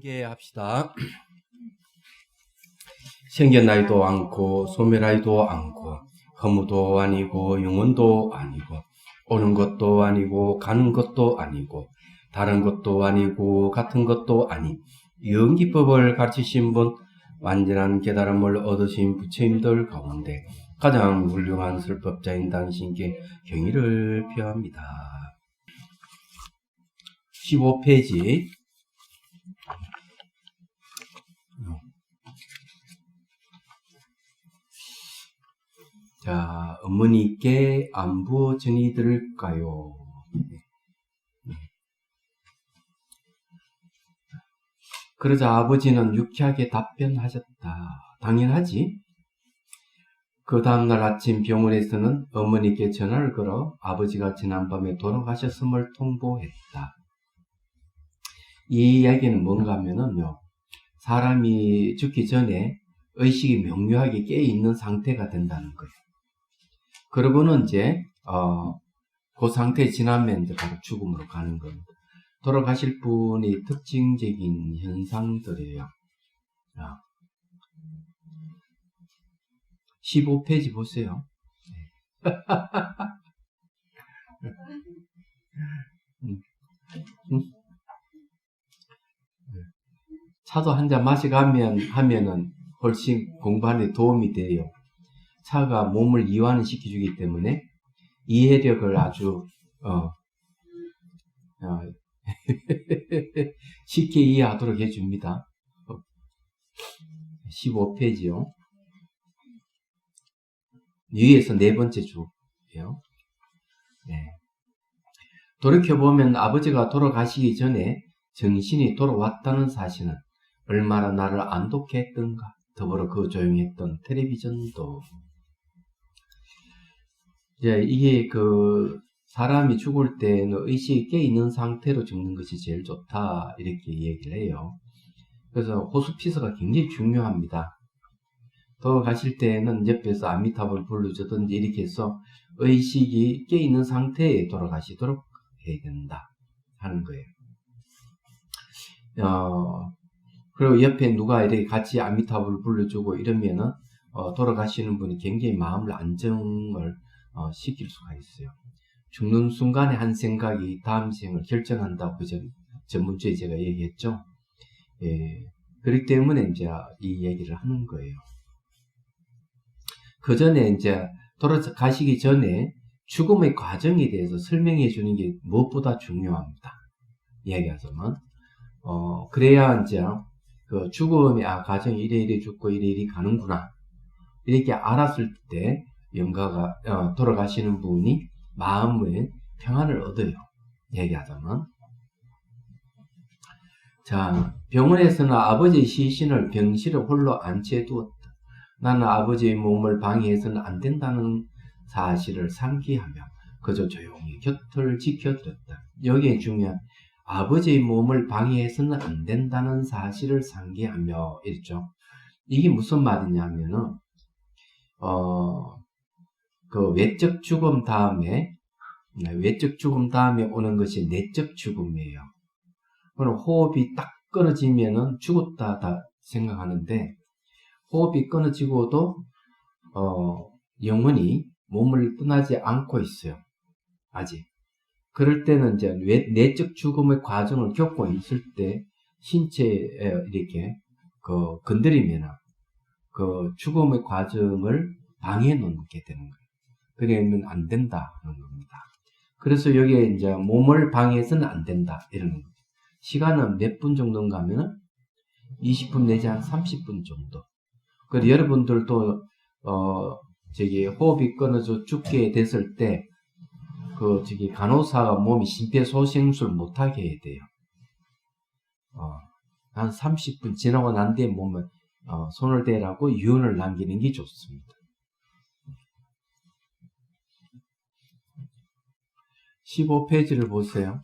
경계합시다. 생겨나지도 않고 소멸하지도 않고 허무도 아니고 영원도 아니고 오는 것도 아니고 가는 것도 아니고 다른 것도 아니고 같은 것도 아닌 영기법을 가르치신 분, 완전한 깨달음을 얻으신 부처님들 가운데 가장 훌륭한 설법자인 당신께 경의를 표합니다. 15페이지. 자, 어머니께 안부 전해드릴까요? 그러자 아버지는 유쾌하게 답변하셨다. 당연하지. 그 다음날 아침 병원에서는 어머니께 전화를 걸어 아버지가 지난밤에 돌아가셨음을 통보했다. 이 이야기는 뭔가 하면은요, 사람이 죽기 전에 의식이 명료하게 깨어있는 상태가 된다는 거예요. 그러고는 이제 그 상태에 지나면 이제 바로 죽음으로 가는 겁니다. 돌아가실 분이 특징적인 현상들이에요. 15페이지 보세요. 차도 한 잔 하면은 훨씬 공부하는 데 도움이 돼요. 차가 몸을 이완을 시켜주기 때문에 이해력을 아주 쉽게 이해하도록 해줍니다. 15페이지요. 위에서 네 번째 주예요. 네. 돌이켜보면 아버지가 돌아가시기 전에 정신이 돌아왔다는 사실은 얼마나 나를 안독해 했던가. 더불어 그 조용했던 텔레비전도. 이게 사람이 죽을 때는 의식이 깨있는 상태로 죽는 것이 제일 좋다. 이렇게 얘기를 해요. 그래서 호스피스가 굉장히 중요합니다. 돌아가실 때는 옆에서 아미타불 불러주든지 이렇게 해서 의식이 깨있는 상태에 돌아가시도록 해야 된다. 하는 거예요. 그리고 옆에 누가 이렇게 같이 아미타불 불러주고 이러면은 돌아가시는 분이 굉장히 마음을 안정을 시킬 수가 있어요. 죽는 순간에 한 생각이 다음 생을 결정한다고 전문주에 제가 얘기했죠. 예, 그렇기 때문에 이제 이 얘기를 하는 거예요. 그 전에 이제 돌아가시기 전에 죽음의 과정에 대해서 설명해 주는 게 무엇보다 중요합니다. 이야기하자면 그래야 이제 그 죽음의 과정이 이래 죽고 이래 가는구나 이렇게 알았을 때 영가가 돌아가시는 분이 마음의 평안을 얻어요. 얘기하자면. 자, 병원에서는 아버지의 시신을 병실에 홀로 안치해 두었다. 나는 아버지의 몸을 방해해서는 안 된다는 사실을 상기하며 그저 조용히 곁을 지켜드렸다. 여기에 중요한 아버지의 몸을 방해해서는 안 된다는 사실을 상기하며 있죠. 이게 무슨 말이냐면은 그 외적 죽음 다음에 오는 것이 내적 죽음이에요. 그럼 호흡이 딱 끊어지면은 죽었다 생각하는데 호흡이 끊어지고도 영혼이 몸을 떠나지 않고 있어요. 아직. 그럴 때는 이제 내적 죽음의 과정을 겪고 있을 때 신체에 이렇게 건드리면 그 죽음의 과정을 방해해 놓게 되는 거예요. 그러면 안 된다 하는 겁니다. 그래서 여기에 이제 몸을 방해해서는 안 된다 이러는 거예요. 시간은 몇 분 정도인가 하면은 20분 내지 한 30분 정도. 그리고 여러분들도 호흡이 끊어져 죽게 됐을 때 간호사가 몸이 심폐소생술 못하게 해야 돼요. 한 30분 지나고 난 뒤에 몸에 손을 대라고 유언을 남기는 게 좋습니다. 15페이지를 보세요.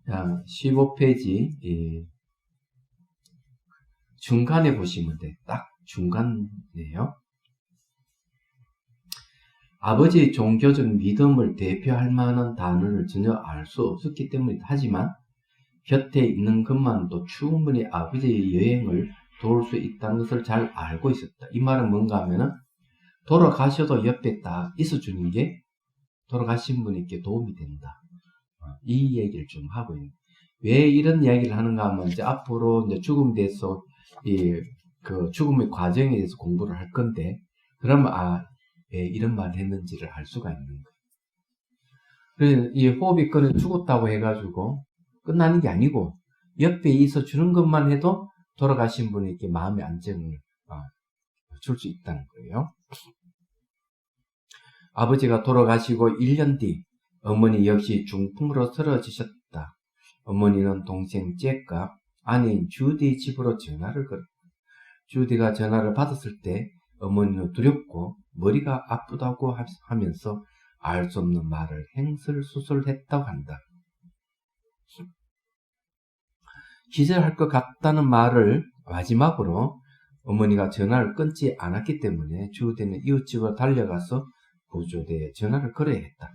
자, 15페이지 중간에 보시면 돼. 딱 중간이에요. 아버지의 종교적 믿음을 대표할 만한 단어를 전혀 알 수 없었기 때문이다. 하지만 곁에 있는 것만도 충분히 아버지의 여행을 도울 수 있다는 것을 잘 알고 있었다. 이 말은 뭔가 하면은 돌아가셔도 옆에 딱 있어주는 게 돌아가신 분에게 도움이 된다. 이 얘기를 좀 하고 있는. 왜 이런 이야기를 하는가 하면 이제 앞으로 이제 죽음에 대해서 그 죽음의 과정에 대해서 공부를 할 건데, 그러면 왜 이런 말을 했는지를 알 수가 있는 거예요. 그래서 이 호흡이 끊어 죽었다고 해가지고 끝나는 게 아니고 옆에 있어 주는 것만 해도 돌아가신 분에게 마음의 안정을 줄 수 있다는 거예요. 아버지가 돌아가시고 1년 뒤 어머니 역시 중풍으로 쓰러지셨다. 어머니는 동생 잭과 아내인 주디 집으로 전화를 걸었다. 주디가 전화를 받았을 때 어머니는 두렵고 머리가 아프다고 하면서 알 수 없는 말을 행설수설했다고 한다. 기절할 것 같다는 말을 마지막으로 어머니가 전화를 끊지 않았기 때문에 주디는 이웃집으로 달려가서 구조대에 전화를 걸어야 했다.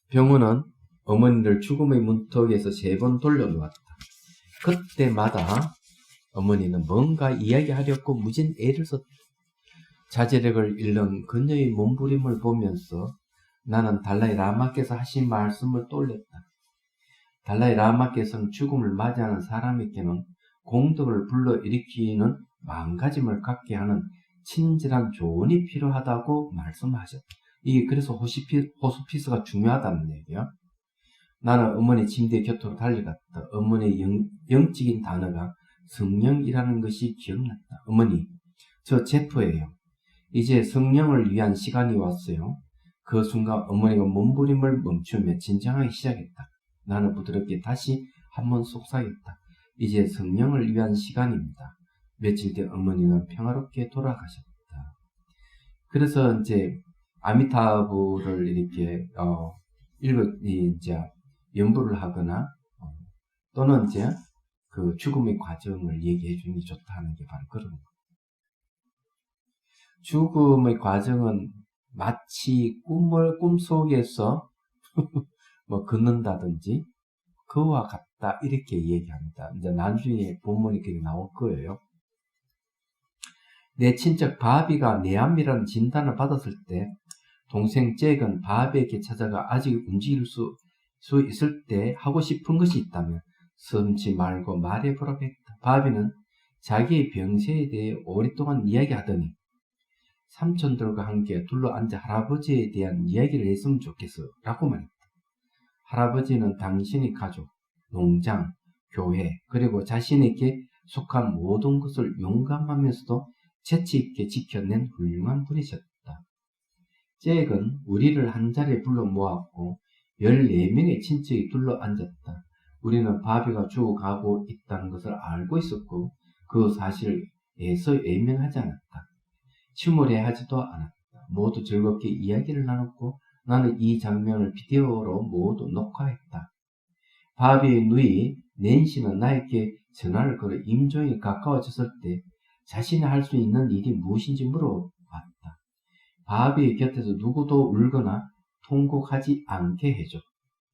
병원은 어머니를 죽음의 문턱에서 3번 돌려놓았다. 그때마다 어머니는 뭔가 이야기하려고 무진 애를 썼다. 자제력을 잃는 그녀의 몸부림을 보면서 나는 달라이 라마께서 하신 말씀을 떠올렸다. 달라이 라마께서는 죽음을 맞이하는 사람에게는 공덕을 불러일으키는 마음가짐을 갖게 하는 친절한 조언이 필요하다고 말씀하셨다. 그래서 호스피스가 중요하다는 얘기야. 나는 어머니 침대 곁으로 달려갔다. 어머니의 영적인 단어가 성령이라는 것이 기억났다. 어머니, 저 제프예요. 이제 성령을 위한 시간이 왔어요. 그 순간 어머니가 몸부림을 멈추며 진정하기 시작했다. 나는 부드럽게 다시 한번 속삭였다. 이제 성령을 위한 시간입니다. 며칠 뒤 어머니는 평화롭게 돌아가셨다. 그래서 이제 아미타부를 이렇게 이제 연부를 하거나 또는 이제 그 죽음의 과정을 얘기해 주는 게 좋다는 게 바로 그런 거예요. 죽음의 과정은 마치 꿈속에서 뭐 걷는다든지 그와 같다 이렇게 얘기합니다. 이제 나중에 본문이 그렇게 나올 거예요. 내 친척 바비가 뇌암이라는 진단을 받았을 때 동생 잭은 바비에게 찾아가 아직 움직일 수 있을 때 하고 싶은 것이 있다면 숨지 말고 말해보라고 했다. 바비는 자기의 병세에 대해 오랫동안 이야기하더니 삼촌들과 함께 둘러앉아 할아버지에 대한 이야기를 했으면 좋겠어 라고 말했다. 할아버지는 당신의 가족, 농장, 교회 그리고 자신에게 속한 모든 것을 용감하면서도 재치있게 지켜낸 훌륭한 분이셨다. 잭은 우리를 한자리에 불러 모았고 14명의 친척이 둘러앉았다. 우리는 바비가 죽어가고 있다는 것을 알고 있었고 그 사실을 애써 외면하지 않았다. 침울해하지도 않았다. 모두 즐겁게 이야기를 나눴고 나는 이 장면을 비디오로 모두 녹화했다. 바비의 누이 낸시는 나에게 전화를 걸어 임종이 가까워졌을 때 자신이 할 수 있는 일이 무엇인지 물어봤다. 바비의 곁에서 누구도 울거나 통곡하지 않게 해줘.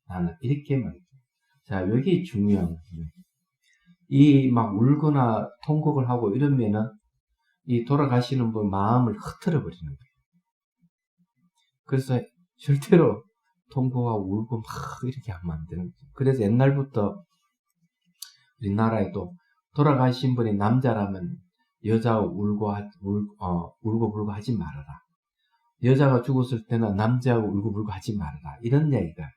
나는 이렇게 말했다. 자, 여기 중요한 거예요. 이 막 울거나 통곡을 하고 이러면은 이 돌아가시는 분 마음을 흐트러 버리는 거예요. 그래서 절대로 통곡하고 울고 막 이렇게 하면 안 되는 거죠. 그래서 옛날부터 우리나라에도 돌아가신 분이 남자라면 여자가 울고 불고 하지 말아라. 여자가 죽었을 때는 남자하고 울고 불고 하지 말아라. 이런 얘기가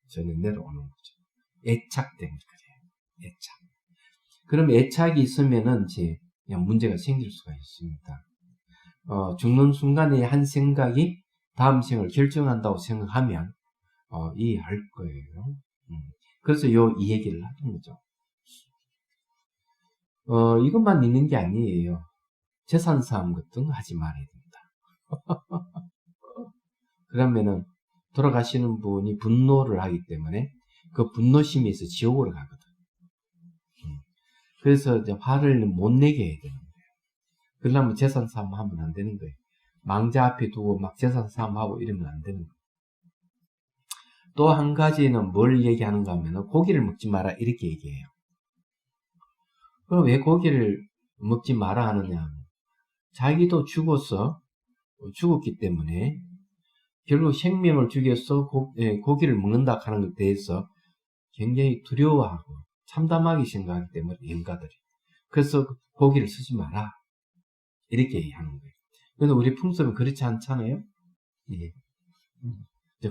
전에 내려오는 거죠. 애착 때문에 그래요. 애착. 그럼 애착이 있으면은 이제 그냥 문제가 생길 수가 있습니다. 죽는 순간에 한 생각이 다음 생을 결정한다고 생각하면 이해할 거예요. 그래서 이 얘기를 하는 거죠. 이것만 있는 게 아니에요. 재산 싸움 같은 거 하지 말아야 됩니다. 그러면은 돌아가시는 분이 분노를 하기 때문에 그 분노심이 있어 지옥으로 가거든. 그래서 이제 화를 못 내게 해야 되는 거예요. 그러려면 재산 싸움 하면 안 되는 거예요. 망자 앞에 두고 막 제사 삼하고 이러면 안 되는 거예요. 또 한 가지는 뭘 얘기하는가 하면 고기를 먹지 마라 이렇게 얘기해요. 그럼 왜 고기를 먹지 마라 하느냐 하면 자기도 죽었기 때문에 결국 생명을 죽여서 고기를 먹는다 하는 것에 대해서 굉장히 두려워하고 참담하게 생각하기 때문에 인가들이. 그래서 고기를 쓰지 마라 이렇게 얘기하는 거예요. 그런데 우리 풍습은 그렇지 않잖아요. 예.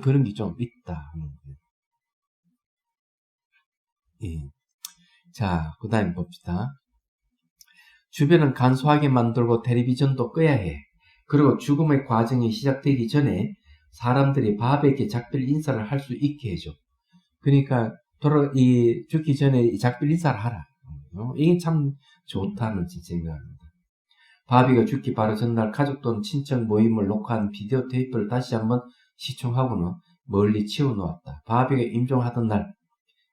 그런 게 좀 있다 하는 거예요. 예. 자, 그 다음에 봅시다. 주변을 간소하게 만들고 텔레비전도 꺼야 해. 그리고 죽음의 과정이 시작되기 전에 사람들이 바베큐 작별 인사를 할 수 있게 해줘. 그러니까 죽기 전에 작별 인사를 하라. 이게 참 좋다는 생각합니다. 바비가 죽기 바로 전날 가족 또는 친척 모임을 녹화한 비디오 테이프를 다시 한번 시청하고는 멀리 치워놓았다. 바비가 임종하던 날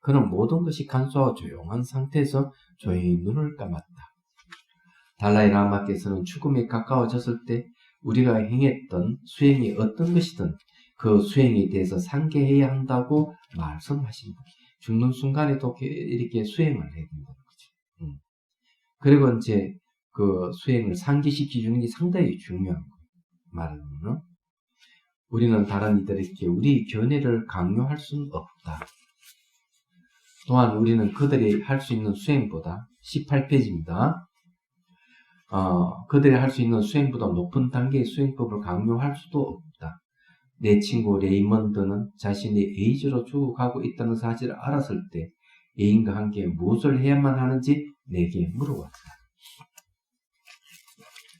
그는 모든 것이 간소하고 조용한 상태에서 조용히 눈을 감았다. 달라이 라마께서는 죽음에 가까워졌을 때 우리가 행했던 수행이 어떤 것이든 그 수행에 대해서 상기해야 한다고 말씀하십니다. 죽는 순간에도 이렇게 수행을 해야 된다는 거죠. 그리고 이제 그 수행을 상기시켜주는 게 상당히 중요한 거예요. 말하면 우리는 다른 이들에게 우리 견해를 강요할 수는 없다. 또한 우리는 그들이 할 수 있는 수행보다 18페이지입니다. 그들이 할 수 있는 수행보다 높은 단계의 수행법을 강요할 수도 없다. 내 친구 레이먼드는 자신이 에이즈로 죽어가고 있다는 사실을 알았을 때 애인과 함께 무엇을 해야만 하는지 내게 물어왔다.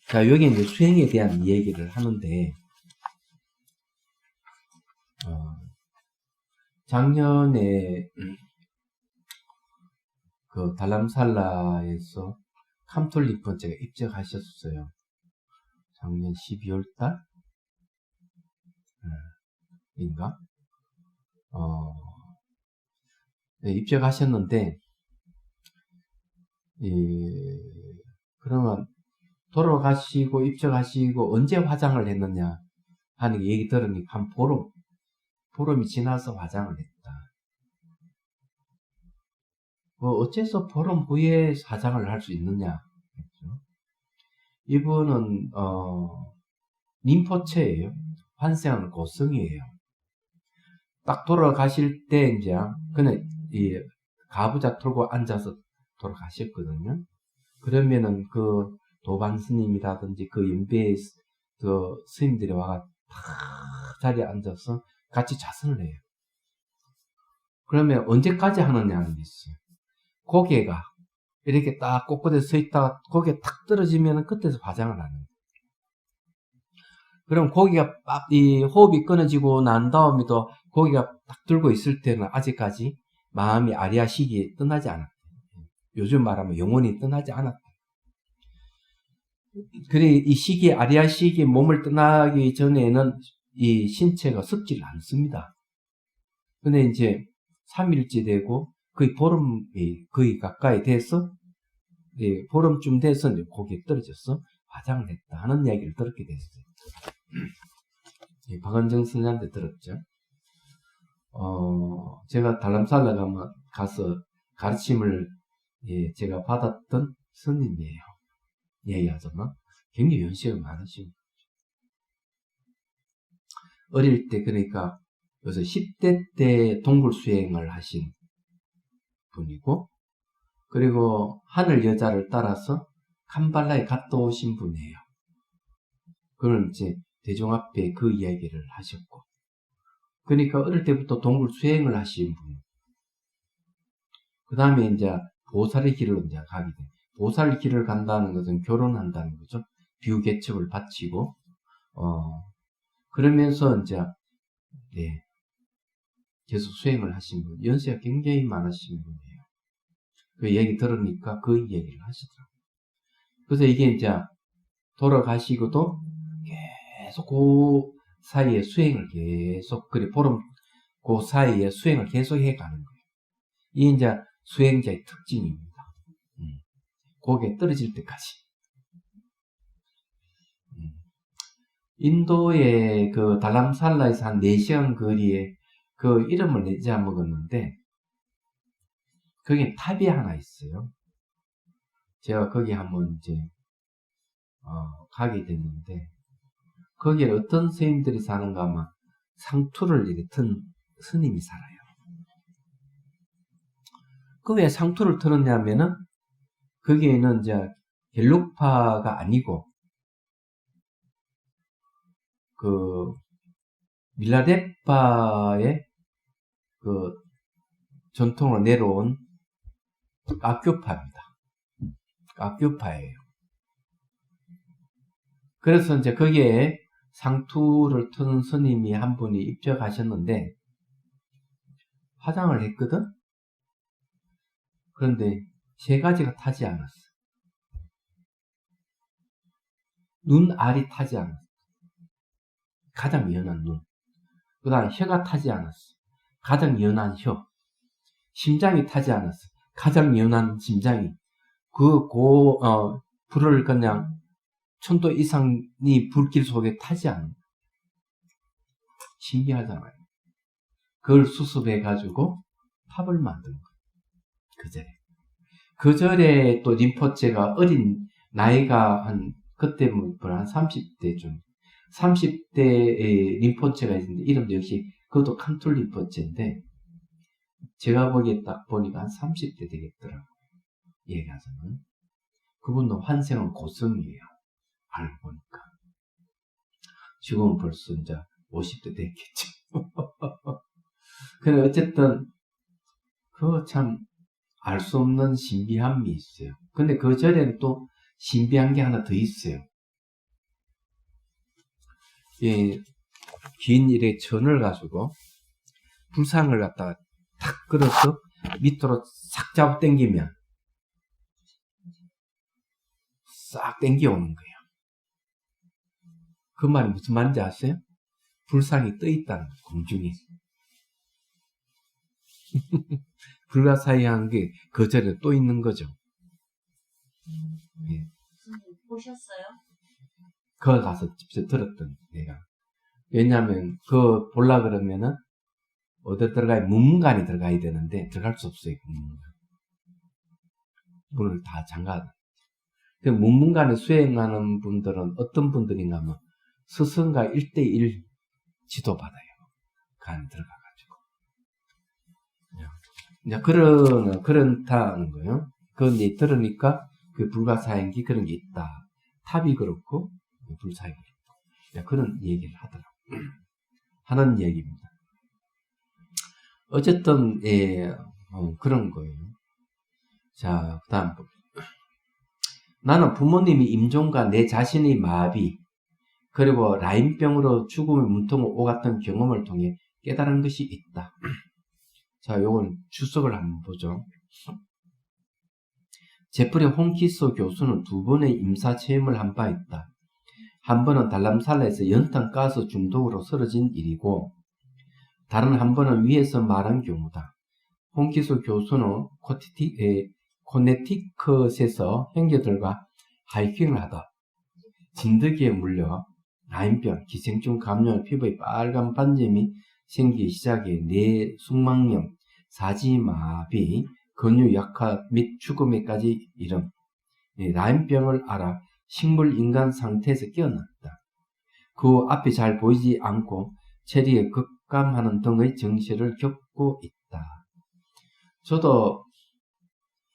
자, 여기 이제 수행에 대한 얘기를 하는데, 작년에, 그 달람살라에서 캄톨리펀체가 입적하셨어요. 작년 12월 달? 인가? 네, 입적하셨는데, 그러면 돌아가시고 입적하시고 언제 화장을 했느냐 하는 얘기 들으니까 한 보름이 지나서 화장을 했다. 어째서 보름 후에 화장을 할 수 있느냐? 이분은 림포체예요. 환생하는 고성이에요. 딱 돌아가실 때 이제 그는 이 가부좌 털고 앉아서 돌아가셨거든요. 그러면은 그 도반 스님이라든지 그 연배의 그 스님들이 와가 탁 자리에 앉아서 같이 자선을 해요. 그러면 언제까지 하느냐는 게 있어요. 고개가 이렇게 딱 꼿꼿하게 서 있다가 고개 탁 떨어지면 그때서 화장을 하는 거예요. 그럼 고기가 이 호흡이 끊어지고 난 다음에도 고기가 딱 들고 있을 때는 아직까지 마음이 아리아 시기에 떠나지 않았다. 요즘 말하면 영혼이 떠나지 않았다. 그래 이 시기에 아리아 시기에 몸을 떠나기 전에는 이 신체가 썩지를 않습니다. 근데 이제 3일째 되고 거의 보름이 거의 가까이 돼서 보름쯤 돼서 이제 고기에 떨어져서 화장을 했다 하는 이야기를 들었게 됐어요. 박은정 스님한테 들었죠. 제가 달람살라 가서 가르침을 제가 받았던 스님이에요. 얘기하자면 굉장히 연세가 많으시고 어릴 때 그러니까 그래서 10대 때 동굴 수행을 하신 분이고 그리고 하늘 여자를 따라서 캄발라에 갔다 오신 분이에요. 그걸 이제 대중 앞에 그 이야기를 하셨고 그러니까 어릴 때부터 동굴 수행을 하신 분. 그 다음에 이제 보살의 길을 이제 가게 돼. 보살의 길을 간다는 것은 결혼한다는 거죠. 비유개척을 바치고 그러면서 이제 계속 수행을 하신 분. 연세가 굉장히 많으신 분이에요. 그 얘기 들으니까 그 얘기를 하시더라고요. 그래서 이게 이제 돌아가시고도 계속 그 사이에 수행을 계속 그래 보름 그 사이에 수행을 계속 해가는 거예요. 이게 이제 수행자의 특징입니다. 고개 떨어질 때까지. 인도의 그 달람살라에서 한 4시간 거리에 그 이름을 내지 먹었는데, 거기 탑이 하나 있어요. 제가 거기 한번 이제, 가게 됐는데, 거기에 어떤 스님들이 사는가 하면 상투를 이렇게 튼 스님이 살아요. 그 왜 상투를 틀었냐면은, 거기에는 이제 겔룩파가 아니고, 그, 밀라데파의 그 전통으로 내려온 악교파입니다. 악교파예요. 그래서 이제 거기에 상투를 트는 스님이 한 분이 입적하셨는데, 화장을 했거든? 그런데 3가지가 타지 않았어. 눈알이 타지 않았어. 가장 연한 눈. 그 다음 혀가 타지 않았어. 가장 연한 혀. 심장이 타지 않았어. 가장 연한 심장이. 불을 그냥 1000도 이상이 불길 속에 타지 않는. 신기하잖아요. 그걸 수습해가지고 탑을 만든 거예요. 그 절에. 그 절에 또 림포체가 어린 나이가 그때 한 30대쯤. 30대의 림포체가 있는데, 이름도 역시, 그것도 칸툴 림포체인데, 제가 보기에 딱 보니까 한 30대 되겠더라고요. 얘기하자면. 그분도 환생은 고성이에요. 알고 보니까. 지금은 벌써 이제 50대 됐겠죠. 근데 어쨌든, 그거 참, 알 수 없는 신비함이 있어요. 근데 그 절에는 또 신비한 게 하나 더 있어요. 예, 긴 일에 천을 가지고 불상을 갖다가 탁 끌어서 밑으로 싹 잡아 당기면 싹 당겨오는 거예요. 그 말이 무슨 말인지 아세요? 불상이 떠 있다는 거예요, 공중에. 불가사의한 게 그 절에 또 있는 거죠. 예. 보셨어요? 그거 가서 직접 들었던 내가. 왜냐하면 그 볼라 그러면은 어디 들어가야 문문관이 들어가야 되는데 들어갈 수 없어요. 문을 다 잠가. 그 문문관에 수행하는 분들은 어떤 분들인가 하면 스승과 1대1 지도받아요. 그 안에 들어가가지고. 이제 그런다는 거예요. 그건 이제 들으니까 그 불가사행기 그런 게 있다. 탑이 그렇고 불사이 그렇고. 그런 얘기를 하더라고요. 하는 얘기입니다. 어쨌든, 예, 그런 거예요. 자, 그 다음. 나는 부모님이 임종과 내 자신의 마비, 그리고 라임병으로 죽음의 문통을 오갔던 경험을 통해 깨달은 것이 있다. 자, 요건 주석을 한번 보죠. 제프리 홍키소 교수는 2번의 임사 체험을 한 바 있다. 한 번은 달람살라에서 연탄 가스 중독으로 쓰러진 일이고, 다른 한 번은 위에서 말한 경우다. 홍키소 교수는 코네티컷에서 형제들과 하이킹을 하다 진드기에 물려 라임병, 기생충 감염, 피부에 빨간 반점이 생기기 시작해 뇌 숙막염, 사지마비, 근육 약화 및 죽음에까지 이름. 라임병을 알아 식물 인간 상태에서 깨어났다. 그 앞이 잘 보이지 않고 체리에 급감하는 등의 증세를 겪고 있다. 저도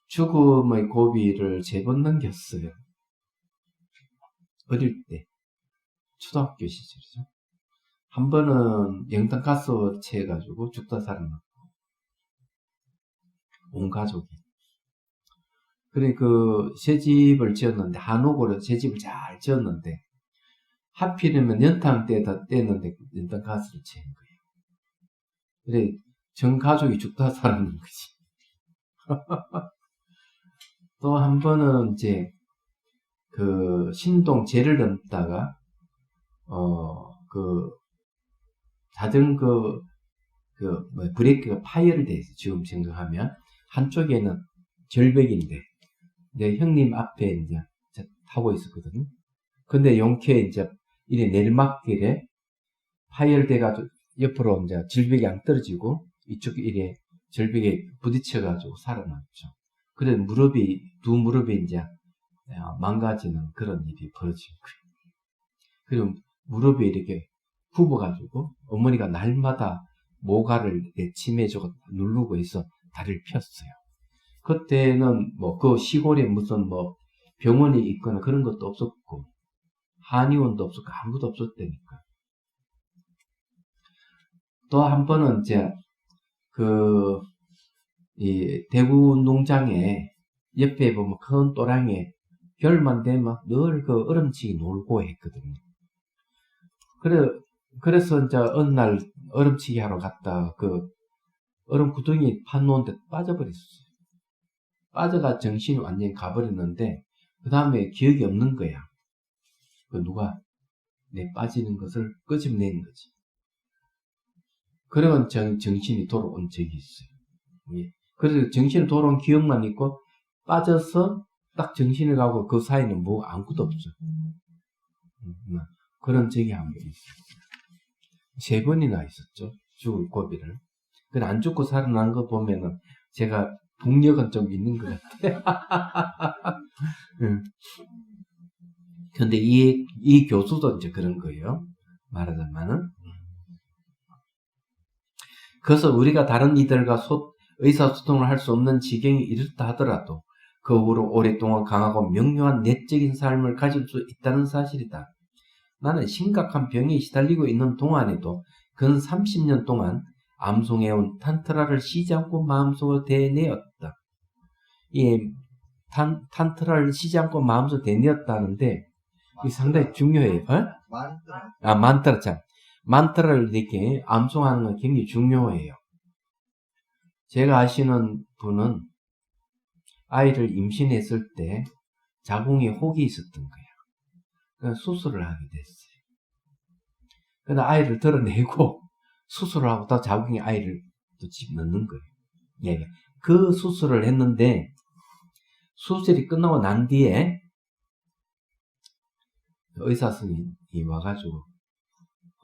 죽음의 고비를 3번 넘겼어요. 어릴 때. 초등학교 시절이죠. 한 번은 영탄가스 채해가지고 죽다 살아났고. 온 가족이. 그래, 새 집을 지었는데, 한옥으로 새 집을 잘 지었는데, 하필이면 연탄 때다 뗐는데, 연탄가스를 채운 거예요. 그래, 전 가족이 죽다 살아난 거지. 또 한 번은 이제 신동 재를 넘다가 자전거 브레이크가 파열이 돼 있어. 지금 생각하면 한쪽에는 절벽인데 내 형님 앞에 이제 타고 있었거든요. 근데 용케 이제 이래 내리막길에 파열돼가지고 옆으로 이제 절벽이 안 떨어지고 이쪽 이래 절벽에 부딪혀가지고 살아남죠. 그래 두 무릎이 이제 망가지는 그런 일이 벌어진 거예요. 그리고 무릎이 이렇게 굽어가지고 어머니가 날마다 모가를 침해주고 누르고 해서 다리를 폈어요. 그때는 뭐 그 시골에 무슨 뭐 병원이 있거나 그런 것도 없었고 한의원도 없었고 아무도 없었다니까. 또 한 번은 이제 이 대구 농장에 옆에 보면 큰 또랑에 겨울만 되면 늘 그 얼음치기 놀고 했거든요. 그래서 이제 어느 날 얼음치기 하러 갔다 그 얼음 구덩이 파놓은 데 빠져버렸어요. 빠져가 정신이 완전히 가버렸는데 그 다음에 기억이 없는 거야. 그 누가 내 빠지는 것을 끄집낸 거지. 그러면 정신이 돌아온 적이 있어요. 예. 그래서 정신이 돌아온 기억만 있고 빠져서 딱 정신이 가고 그 사이는 뭐 아무것도 없죠. 그런 적이 한 번 있어요. 3번이나 있었죠. 죽을 고비를. 근데 안 죽고 살아난 거 보면은 제가 동력은 좀 있는 것 같아요. 근데 이 교수도 이제 그런 거예요. 말하자면은. 그래서 우리가 다른 이들과 의사소통을 할 수 없는 지경이 이르다 하더라도 그 후로 오랫동안 강하고 명료한 내적인 삶을 가질 수 있다는 사실이다. 나는 심각한 병에 시달리고 있는 동안에도 근 30년 동안 암송해온 탄트라를 쉬지 않고 마음속으로 대내었다. 이 탄트라를 쉬지 않고 마음속으로 대내었다는데 이 상당히 중요해요. 만트라 참. 만트라를 이렇게 암송하는 건 굉장히 중요해요. 제가 아시는 분은 아이를 임신했을 때 자궁에 혹이 있었던 거예요. 그래서 수술을 하게 됐어요. 그래서 아이를 드러내고 수술을 하고 또 자궁에 아이를 또 집넣는 거예요. 예. 그 수술을 했는데 수술이 끝나고 난 뒤에 의사 선생님이 와가지고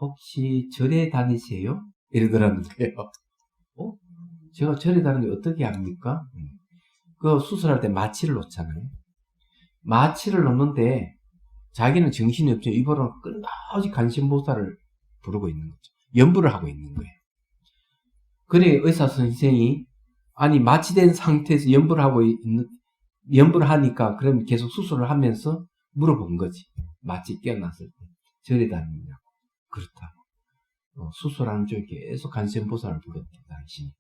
혹시 절에 다니세요? 이러더라는 거예요. 제가 절에 다니는 게 어떻게 합니까? 그 수술할 때 마취를 놓잖아요. 마취를 놓는데 자기는 정신이 없죠. 입으로는 끝까지 간신보살을 부르고 있는 거죠. 연부를 하고 있는 거예요. 그래 의사 선생이 아니 마취된 상태에서 연부를 하니까 그럼 계속 수술을 하면서 물어본 거지. 마취 깨어났을 때 절에 다니냐고. 그렇다고. 수술하는 쪽에 계속 간신보살을 불렀대 당신이.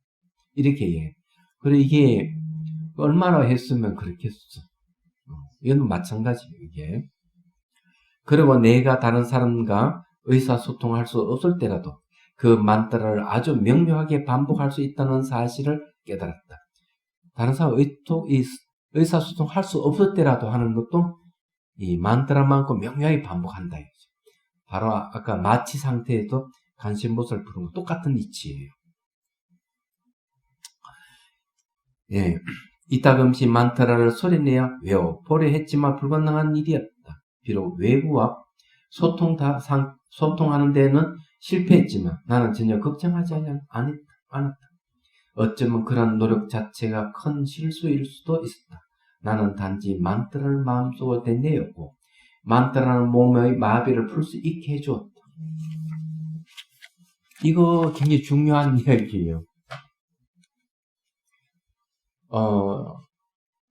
이렇게 해. 그래 이게 얼마나 했으면 그렇겠어. 이건 마찬가지예요. 이게. 그리고 내가 다른 사람과 의사소통할 수 없을 때라도 그 만트라를 아주 명료하게 반복할 수 있다는 사실을 깨달았다. 다른 사람 의사소통할 수 없을 때라도 하는 것도 이 만트라만큼 명료하게 반복한다. 바로 아까 마취 상태에도 간신보살 부르는 거 똑같은 이치예요. 예. 이따금씩 만트라를 소리내어 외워 보려했지만 불가능한 일이었다. 비록 외부와 소통하는 데는 실패했지만 나는 전혀 걱정하지 않았다. 어쩌면 그런 노력 자체가 큰 실수일 수도 있었다. 나는 단지 만트라를 마음속으로 대내었고 만트라는 몸의 마비를 풀 수 있게 해주었다. 이거 굉장히 중요한 이야기예요.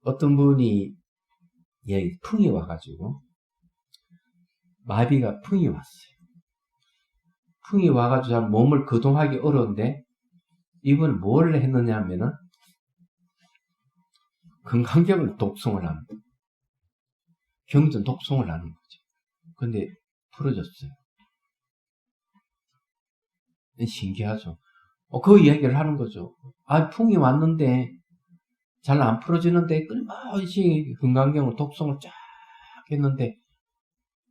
어떤 분이 풍이 와가지고 마비가 풍이 왔어요. 풍이 와가지고 잘 몸을 거동하기 어려운데 이분은 뭘 했느냐 하면은 건강경을 독송을 합니다. 경전 독송을 하는 거죠. 근데 풀어졌어요. 신기하죠. 그 이야기를 하는 거죠. 풍이 왔는데 잘 안 풀어지는데 끊임없이 건강경을 독송을 쫙 했는데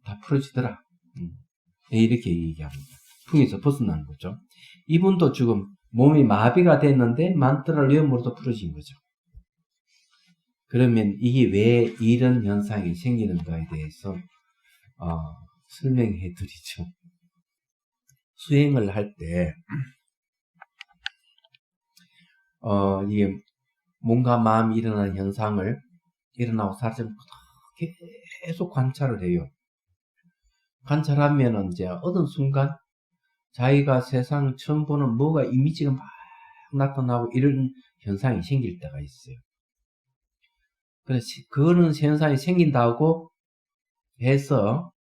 다 풀어지더라. 이렇게 얘기합니다. 풍에서 벗어난 거죠. 이분도 지금 몸이 마비가 됐는데 만트라를 외움으로도 풀어진 거죠. 그러면 이게 왜 이런 현상이 생기는가에 대해서 설명해 드리죠. 수행을 할 때, 이게 뭔가 마음이 일어나는 현상을 일어나고 사라지면 계속 관찰을 해요. 관찰하면 이제 어떤 순간 자기가 세상을 처음 보는 뭐가 이미지가 막 나타나고 이런 현상이 생길 때가 있어요. 그래서 그거는 현상이 생긴다고 해서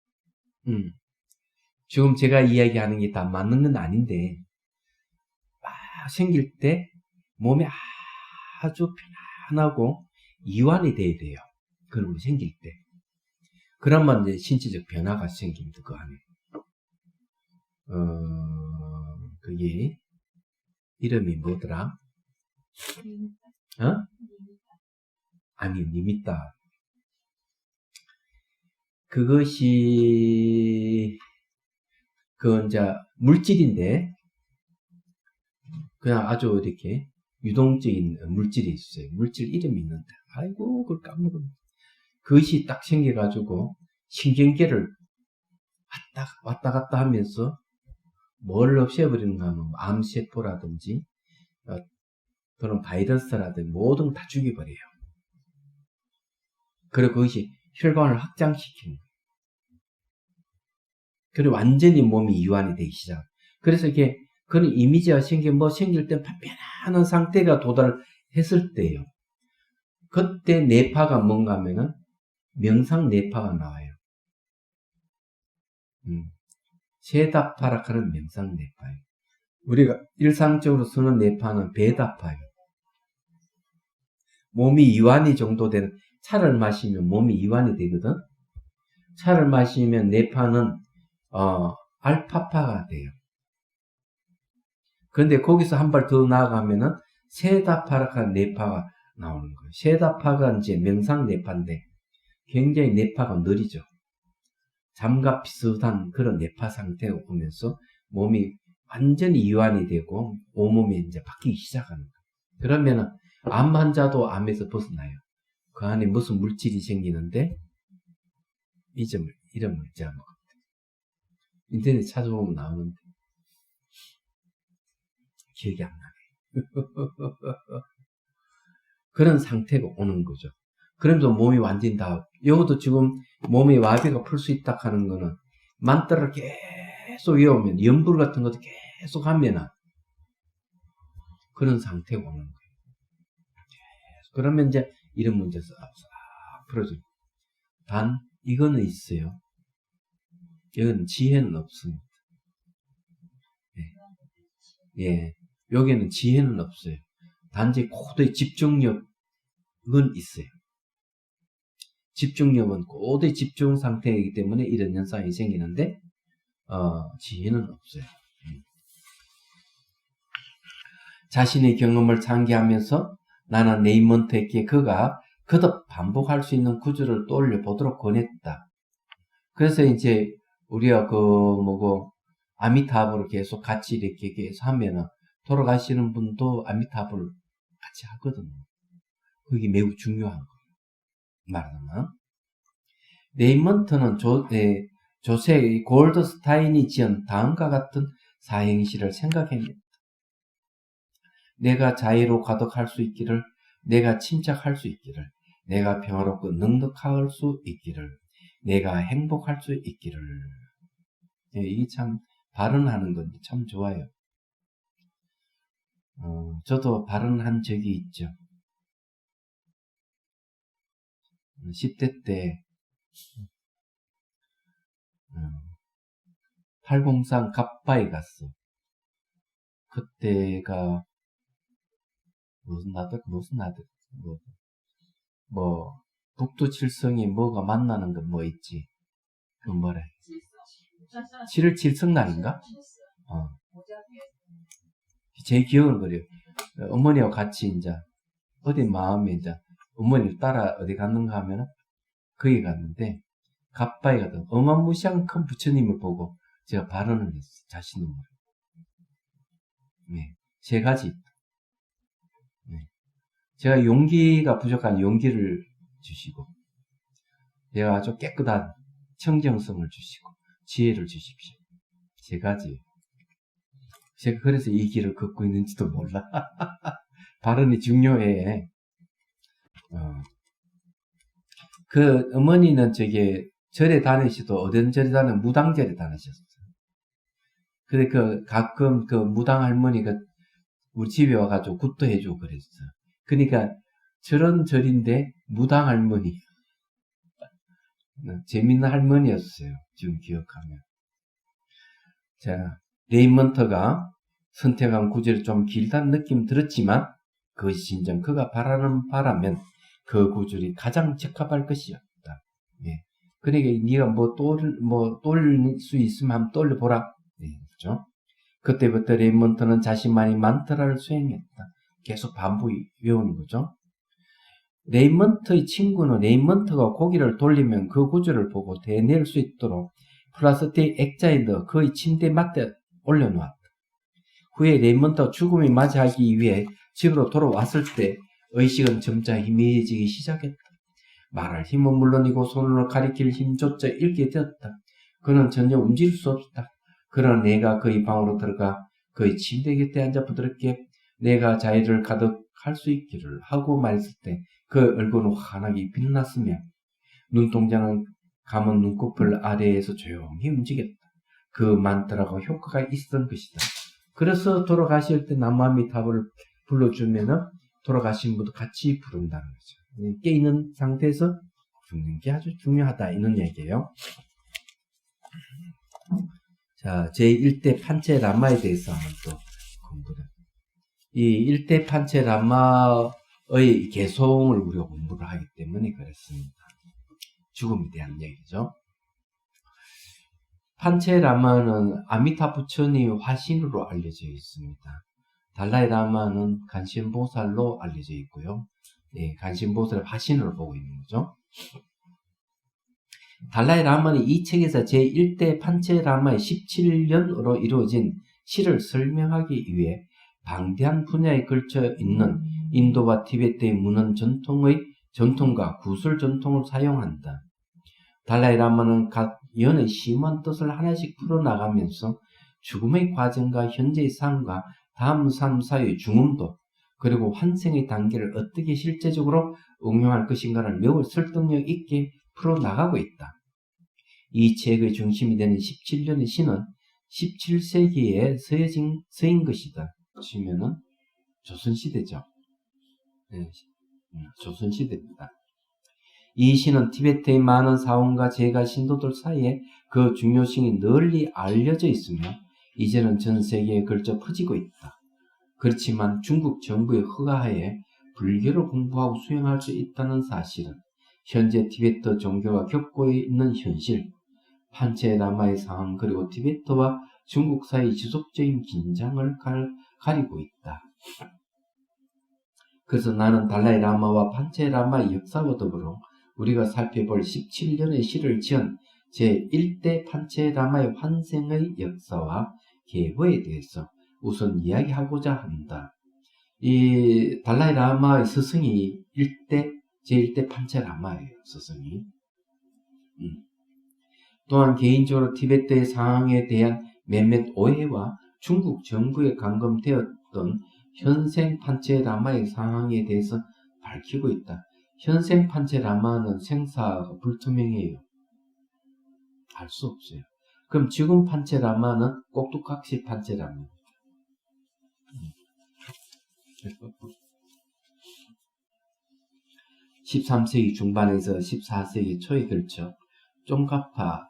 지금 제가 이야기하는 게 다 맞는 건 아닌데 막 생길 때 몸이 아주 편안하고 이완이 돼야 돼요. 그런 거 생길 때. 그러면 이제 신체적 변화가 생깁니다. 그 안에. 그게 이름이 뭐더라? 아니, 니미타. 그것이 이제 물질인데 그냥 아주 이렇게 유동적인 물질이 있어요. 물질 이름이 있는데 아이고 그걸 까먹었네. 그것이 딱 생겨가지고 신경계를 왔다 갔다 하면서 뭘 없애버리는가 하면 암세포라든지 그런 바이러스라든지 모든 다 죽여버려요. 그리고 그것이 혈관을 확장시키는 거예요. 그리고 완전히 몸이 이완이 되기 시작. 그래서 이게 그런 이미지가 생길 때 편안한 상태가 도달했을 때예요. 그때 뇌파가 뭔가 하면은 명상 뇌파가 나와요. 세다파라카는 명상 뇌파예요. 우리가 일상적으로 쓰는 뇌파는 베다파예요. 몸이 이완이 정도 되는, 차를 마시면 몸이 이완이 되거든. 차를 마시면 뇌파는 알파파가 돼요. 그런데 거기서 한 발 더 나아가면은 세다파라카 뇌파가 나오는 거예요. 세다파가 이제 명상 뇌파인데 굉장히 뇌파가 느리죠. 잠과 비슷한 그런 뇌파 상태가 오면서 몸이 완전히 이완이 되고 온몸이 이제 바뀌기 시작하는 거예요. 그러면은 암 환자도 암에서 벗어나요. 그 안에 무슨 물질이 생기는데 이름을 제가 인터넷 찾아보면 나오는데 기억이 안 나네. 그런 상태가 오는 거죠. 그러면서 몸이 완전히 다, 이것도 지금 몸의 와비가 풀 수 있다 하는 거는 만타를 계속 외우면, 연불 같은 것도 계속 하면은 그런 상태가 오는 거예요. 그러면 이제 이런 문제 싹 풀어져요. 단, 이거는 있어요. 이건 지혜는 없습니다. 예. 여기는 지혜는 없어요. 단지 고도의 집중력은 있어요. 집중력은 고도의 집중 상태이기 때문에 이런 현상이 생기는데 지혜는 없어요. 자신의 경험을 상기하면서 나는 레이먼트에게 그가 거듭 반복할 수 있는 구조를 떠올려 보도록 권했다. 그래서 이제 우리가 아미타불을 계속 같이 이렇게 계속 하면은 돌아가시는 분도 아미타불을 같이 하거든요. 그게 매우 중요한 거예요. 말하자면 레이먼트는 조세 골드스타인이 지은 다음과 같은 사행시를 생각합니다. 내가 자유로 가득할 수 있기를, 내가 침착할 수 있기를, 내가 평화롭고 넉넉할 수 있기를, 내가 행복할 수 있기를. 이게 참 발언하는 건데 참 좋아요. 저도 발언한 적이 있죠. 10대 때 팔공산 갑바에 갔어. 그때가 무슨 나들 북두칠성이 뭐가 만나는 거 뭐 있지? 그 뭐래? 7월 7성날인가? 제 기억은 그래요. 어머니와 같이 이제 어디 마음에 이제 어머니를 따라 어디 갔는가 하면은 거기 갔는데 갑바에 가던 어마무시한 큰 부처님을 보고 제가 발언을 했어요. 자신의 말을. 네, 세 가지. 네. 제가 용기가 부족한 용기를 주시고, 제가 아주 깨끗한 청정성을 주시고, 지혜를 주십시오. 세 가지. 제가 그래서 이 길을 걷고 있는지도 몰라. 발언이 중요해. 그 어머니는 절에 다니시도 어떤 절에 다니는 무당절에 다니셨어요. 근데 가끔 무당 할머니가 우리 집에 와가지고 굿도 해주고 그랬어. 그러니까 저런 절인데 무당 할머니. 재밌는 할머니였어요. 지금 기억하면. 자, 레이먼터가 선택한 구절이 좀 길다는 느낌 들었지만 그것이 진정 그가 바라면 그 구절이 가장 적합할 것이었다. 예. 그러니까 네가 떠올릴 수 있으면 한번 떠올려보라. 예, 그렇죠? 그때부터 레이먼터는 자신만이 만트라를 수행했다. 계속 반복 외우는 거죠. 레이먼트의 친구는 레이먼트가 고개를 돌리면 그 구절을 보고 대낼 수 있도록 플라스틱 액자에 넣어 그의 침대 맡에 올려놓았다. 후에 레이먼트가 죽음을 맞이하기 위해 집으로 돌아왔을 때 의식은 점차 희미해지기 시작했다. 말할 힘은 물론이고 손으로 가리킬 힘조차 잃게 되었다. 그는 전혀 움직일 수 없었다. 그러나 내가 그의 방으로 들어가 그의 침대 곁에 앉아 부드럽게 내가 자유를 가득할 수 있기를 하고 말했을 때 그 얼굴은 환하게 빛났으며 눈동자는 감은 눈꺼풀 아래에서 조용히 움직였다. 그 만트라가 효과가 있었던 것이다. 그래서 돌아가실 때 나무아미타불을 불러주면은 돌아가신 분도 같이 부른다는 거죠. 깨있는 상태에서 부르는 게 아주 중요하다 이런 얘기예요. 자, 제1대 판체라마에 대해서 한번 또 공부를. 이 1대 판체라마의 개성을 우리가 공부를 하기 때문에 그렇습니다. 죽음에 대한 얘기죠. 판체라마는 아미타 부처님의 화신으로 알려져 있습니다. 달라이라마는 간신보살로 알려져 있고요. 예, 간신보살의 화신으로 보고 있는 거죠. 달라이라마는 이 책에서 제1대 판체라마의 17년으로 이루어진 시를 설명하기 위해 방대한 분야에 걸쳐 있는 인도와 티베트의 문헌 전통과 구술 전통을 사용한다. 달라이라마는 각 연의 심오한 뜻을 하나씩 풀어나가면서 죽음의 과정과 현재의 삶과 다음 삶 사이의 중음도 그리고 환생의 단계를 어떻게 실제적으로 응용할 것인가를 매우 설득력 있게 풀어나가고 있다. 이 책의 중심이 되는 17년의 시는 17세기에 서인 것이다. 보시면은 조선시대죠. 네, 조선시대입니다. 이 시는 티베트의 많은 사원과 제가 신도들 사이에 그 중요성이 널리 알려져 있으며 이제는 전 세계에 걸쳐 퍼지고 있다. 그렇지만 중국 정부의 허가하에 불교를 공부하고 수행할 수 있다는 사실은 현재 티베트 종교가 겪고 있는 현실, 판체라마의 상황 그리고 티베트와 중국 사이의 지속적인 긴장을 가리고 있다. 그래서 나는 달라이라마와 판체라마의 역사와 더불어 우리가 살펴볼 17년의 시를 지은 제1대 판체라마의 환생의 역사와 계보에 대해서 우선 이야기하고자 한다. 이 달라이라마의 스승이 제1대 판체라마예요. 스승이. 또한 개인적으로 티베트의 상황에 대한 몇몇 오해와 중국 정부에 감금되었던 현생 판체라마의 상황에 대해서 밝히고 있다. 현생 판체라마는 생사가 불투명해요. 알 수 없어요. 그럼 지금 판체라마는 꼭두각시 판체라마입니다. 13세기 중반에서 14세기 초에 걸쳐 쫑가파,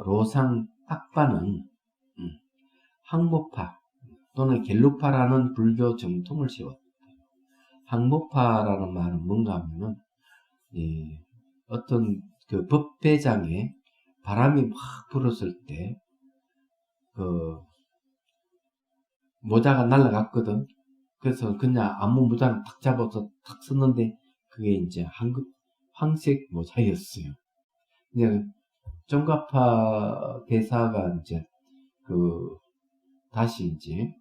로상, 탁파는 항모파 또는 겔루파라는 불교 정통을 세웠다. 항모파라는 말은 뭔가 하면은 어떤 그 법배장에 바람이 막 불었을 때 그 모자가 날아갔거든. 그래서 그냥 아무 모자를 탁 잡아서 탁 썼는데 그게 이제 황색 모자였어요. 그냥 쫑가파 대사가 이제 다시 이제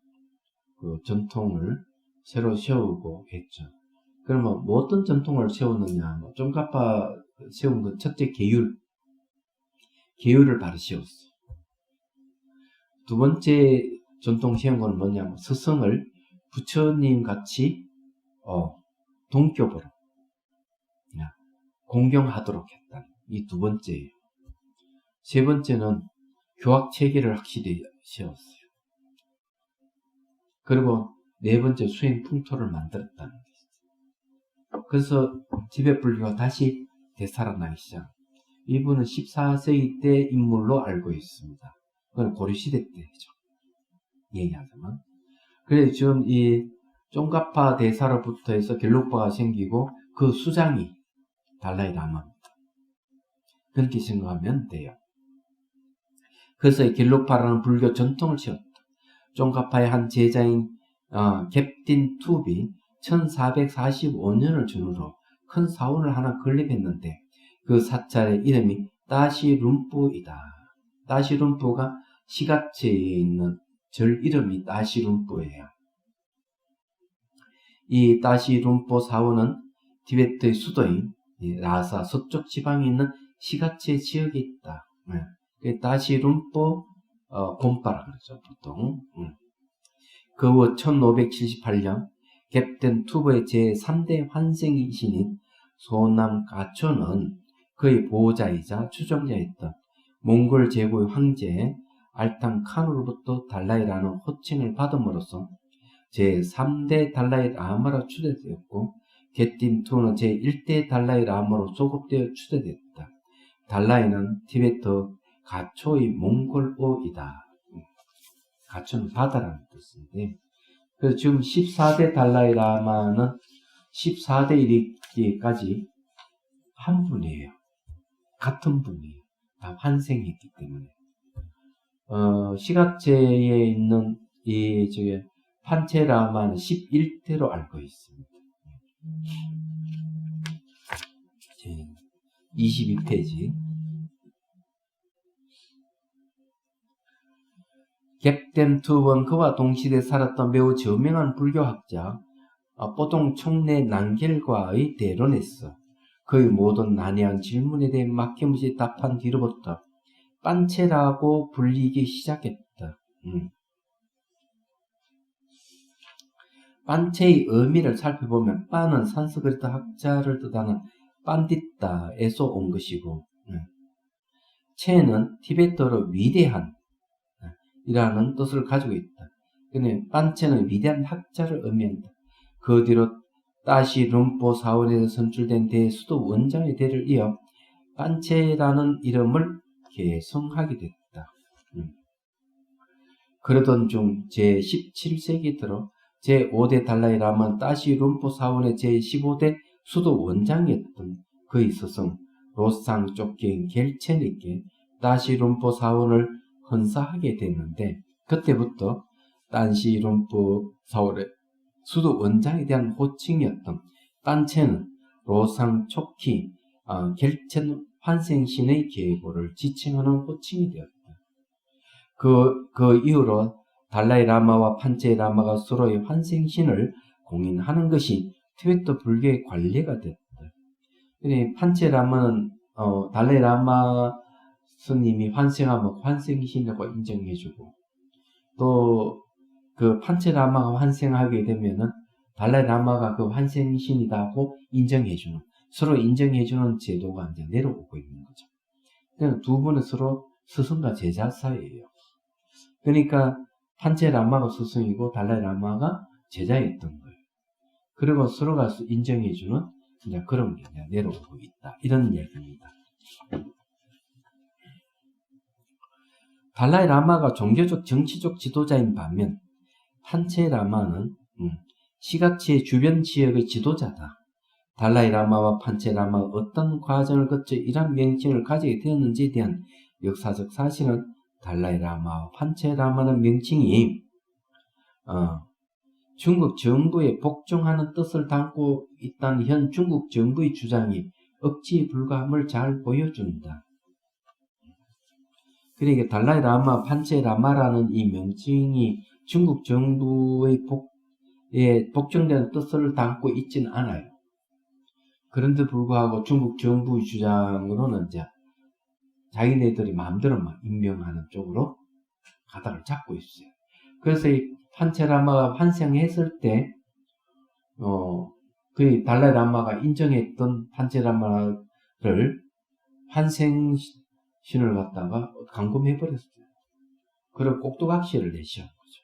그 전통을 새로 세우고 했죠. 그러면 뭐 어떤 전통을 세웠느냐? 쫑가파 세운 건 첫째 계율을 바로 세웠어요. 두 번째 전통 시행고는 뭐냐면 스승을 부처님 같이 동격으로 공경하도록 했다. 이 두 번째예요. 세 번째는 교학 체계를 확실히 세웠어요. 그리고 네 번째 수행 풍토를 만들었다는 것이죠. 그래서 티베트 불교가 다시 되살아나기 시작. 이분은 14세기 때 인물로 알고 있습니다. 그건 고려시대 때죠. 얘기하자면. 그래서 지금 이 쫑가파 대사로부터 해서 gelugpa가 생기고 그 수장이 달라이 라마입니다. 그렇게 생각하면 돼요. 그래서 이 gelugpa라는 불교 전통을 세웠다. 쫑가파의 한 제자인 갭딘 투비 1445년을 전후로 큰 사원을 하나 건립했는데 그 사찰의 이름이 따시룸뿌이다. 따시룸뿌가 시가체에 있는 절 이름이 따시룸뿌예요. 이 따시룸뿌 사원은 티베트의 수도인 라사 서쪽 지방에 있는 시가체 지역에 있다. 따시룸뿌 곰파라 그러죠, 보통. 그 후 1578년 갭된 투브의 제3대 환생이신인 소남 가초는 그의 보호자이자 추종자였던 몽골 제국의 황제 알탕 칸으로부터 달라이라는 호칭을 받음으로써 제3대 달라이 라마로 추대되었고 겟딘 투는 제1대 달라이 라마로 소급되어 추대되었다. 달라이는 티베트 가초의 몽골어이다. 가초는 바다라는 뜻인데, 그래서 지금 14대 달라이 라마는 14대 이르기까지 한 분이에요. 같은 분이에요. 다 환생했기 때문에. 시각체에 있는 이 판체라마는 11대로 알고 있습니다. 22페이지. 갭댐 투번 그와 동시대에 살았던 매우 저명한 불교학자 뽀동 총내 난겔과의 대론에서 그의 모든 난해한 질문에 대해 막힘없이 답한 뒤로부터 빤체라고 불리기 시작했다. 빤체의 의미를 살펴보면 빤은 산스크리트 학자를 뜻하는 빤디따에서 온 것이고 체는 티베트어로 위대한 이라는 뜻을 가지고 있다. 근데 빤체는 위대한 학자를 의미한다. 그 뒤로 따시 룸포 사원에서 선출된 대수도 원장의 대를 이어 빤체라는 이름을 계승하게 됐다. 그러던 중 제17세기 들어 제5대 달라이 라마는 따시 룸포 사원의 제15대 수도 원장이었던 그의 스승 로상 쪽계인 겔첸에게 따시 룸포 사원을 헌사하게 됐는데 그때부터 따시 룸포 사원의 수도 원장에 대한 호칭이었던 빤체는 로상 촉키 겔첸 환생신의 계보를 지칭하는 호칭이 되었다. 그 이후로 달라이 라마와 판체 라마가 서로의 환생신을 공인하는 것이 티베트 불교의 관례가 됐다. 판체 라마는 달라이 라마 스님이 환생하면 환생신이라고 인정해주고 또 그 판체 라마가 환생하게 되면은 달라이 라마가 그 환생신이라고 인정해주는 서로 인정해주는 제도가 이제 내려오고 있는 거죠. 그러니까 두 분은 서로 스승과 제자 사이예요. 그러니까 판체 라마가 스승이고 달라이 라마가 제자였던 거예요. 그리고 서로가 인정해주는 이제 그런 게 이제 내려오고 있다. 이런 얘기입니다. 달라이 라마가 종교적 정치적 지도자인 반면 판체 라마는 시각체의 주변 지역의 지도자다. 달라이 라마와 판체 라마가 어떤 과정을 거쳐 이러한 명칭을 가지게 되었는지에 대한 역사적 사실은 달라이 라마와 판체 라마는 명칭이 중국 정부에 복종하는 뜻을 담고 있다는 현 중국 정부의 주장이 억지에 불과함을 잘 보여준다. 그러니까 달라이 라마, 판체 라마라는 이 명칭이 중국 정부의 복종되는 뜻을 담고 있지는 않아요. 그런데 불구하고 중국 정부의 주장으로는 이제 자기네들이 마음대로 막 임명하는 쪽으로 가닥을 잡고 있어요. 그래서 이 판체라마가 환생했을 때, 그 달라이라마가 인정했던 판체라마를 환생신을 갖다가 감금해버렸어요. 그런 꼭두각시를 내시한 거죠.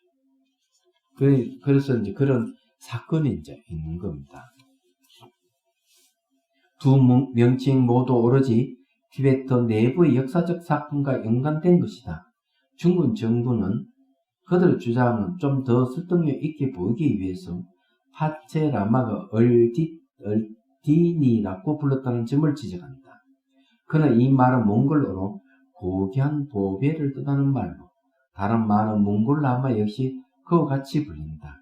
그래서 이제 그런 사건이 이제 있는 겁니다. 두 명칭 모두 오로지 티베트 내부의 역사적 사건과 연관된 것이다. 중국 정부는 그들의 주장은 좀 더 설득력 있게 보이기 위해서 판체라마가 얼디니라고 불렀다는 점을 지적한다. 그러나 이 말은 몽골어로 고귀한 보배를 뜻하는 말로 다른 많은 몽골라마 역시 그와 같이 불린다.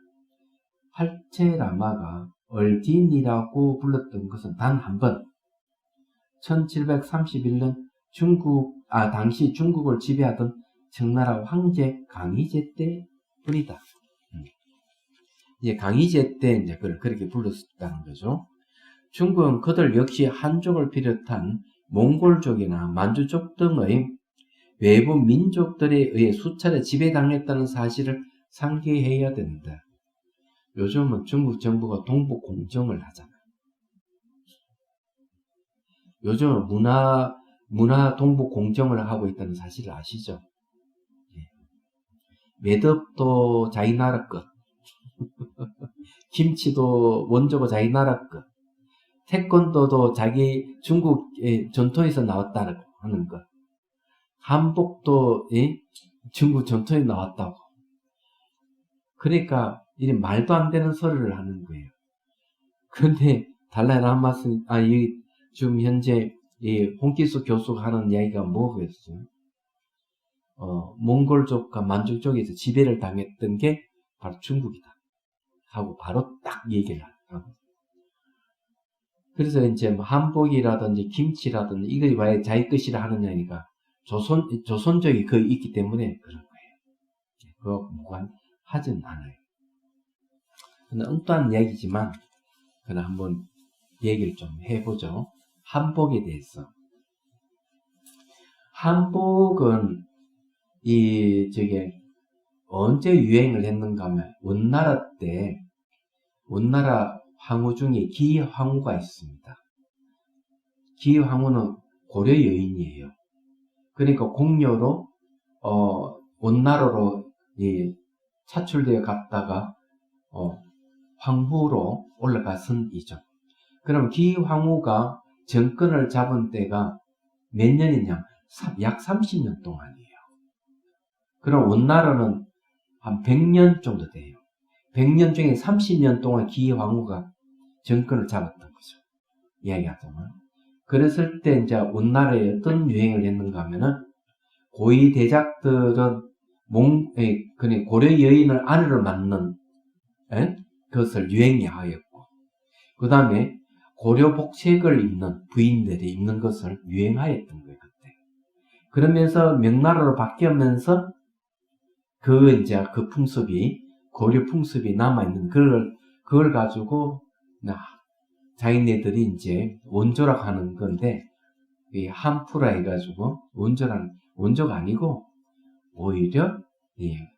판체라마가 얼디니라고 불렀던 것은 단 한 번, 1731년 당시 중국을 지배하던 청나라 황제 강희제 때뿐이다. 이제 강희제 때 이제 그걸 그렇게 불렀다는 거죠. 중국은 그들 역시 한족을 비롯한 몽골족이나 만주족 등의 외부 민족들에 의해 수차례 지배당했다는 사실을 상기해야 된다. 요즘은 중국 정부가 동북 공정을 하잖아요. 요즘은 문화 동북 공정을 하고 있다는 사실을 아시죠? 매듭도 자기 나라 것, 김치도 원조가 자기 나라 것, 태권도도 자기 중국의 전통에서 나왔다고 하는 것, 한복도 중국 전통에 나왔다고. 그러니까 이런 말도 안 되는 소리를 하는 거예요. 그런데 달라이라마스 지금 현재 이 홍기수 교수가 하는 이야기가 뭐겠어요? 몽골족과 만주족에서 지배를 당했던 게 바로 중국이다 하고 바로 딱 얘기를 하고. 그래서 이제 뭐 한복이라든지 김치라든지 이거 왜 자기 것이라 하느냐니까 조선족이 거의 있기 때문에 그런 거예요. 그거 무관하진 않아요. 근데 엉뚱한 이야기지만 그냥 한번 얘기를 좀 해보죠. 한복에 대해서. 한복은 언제 유행을 했는가 하면 원나라 황후 중에 기황후가 있습니다. 기황후는 고려 여인이에요. 그러니까 공료로 원나라로 차출되어 갔다가 황후로 올라가선 이죠. 그럼 기황후가 정권을 잡은 때가 몇 년이냐? 약 30년 동안이에요. 그럼 원나라는 한 100년 정도 돼요. 100년 중에 30년 동안 기황후가 정권을 잡았던 거죠. 이야기하자면. 그랬을 때 이제 원나라에 어떤 유행을 했는가 하면은 고위 대작들은 고려 여인을 아내로 맞는 그것을 유행해 하였고, 그 다음에 고려 복색을 입는 부인들이 입는 것을 유행하였던 거예요, 그때. 그러면서 명나라로 바뀌면서 그 풍습이, 고려 풍습이 남아있는 그걸 가지고, 자기네들이 이제 원조라고 하는 건데, 이 한푸라 해가지고, 원조가 아니고, 오히려,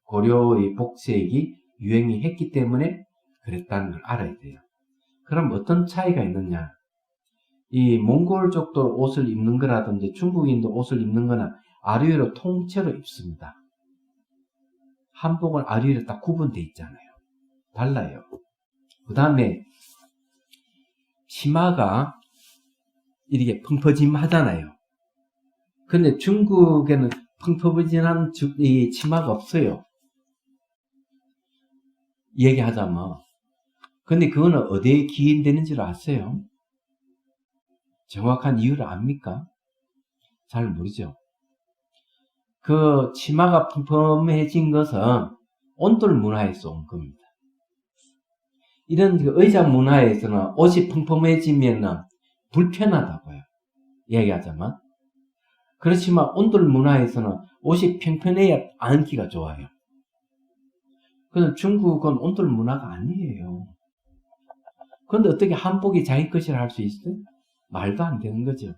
고려의 복색이 유행이 했기 때문에 그랬다는 걸 알아야 돼요. 그럼 어떤 차이가 있느냐? 이 몽골족도 옷을 입는 거라든지 중국인도 옷을 입는 거나 아류로 통째로 입습니다. 한복은 아류로 딱 구분되어 있잖아요. 달라요. 그 다음에 치마가 이렇게 펑퍼짐하잖아요. 근데 중국에는 펑퍼짐한 이 치마가 없어요. 얘기하자면. 근데 그거는 어디에 기인되는지를 아세요? 정확한 이유를 압니까? 잘 모르죠. 그 치마가 펑펑해진 것은 온돌 문화에서 온 겁니다. 이런 의자 문화에서는 옷이 펑펑해지면 불편하다고요. 이야기하자면. 그렇지만 온돌 문화에서는 옷이 평평해야 앉기가 좋아요. 그런데 중국은 온돌 문화가 아니에요. 그런데 어떻게 한복이 자기 것이라 할 수 있어요? 말도 안 되는 거죠.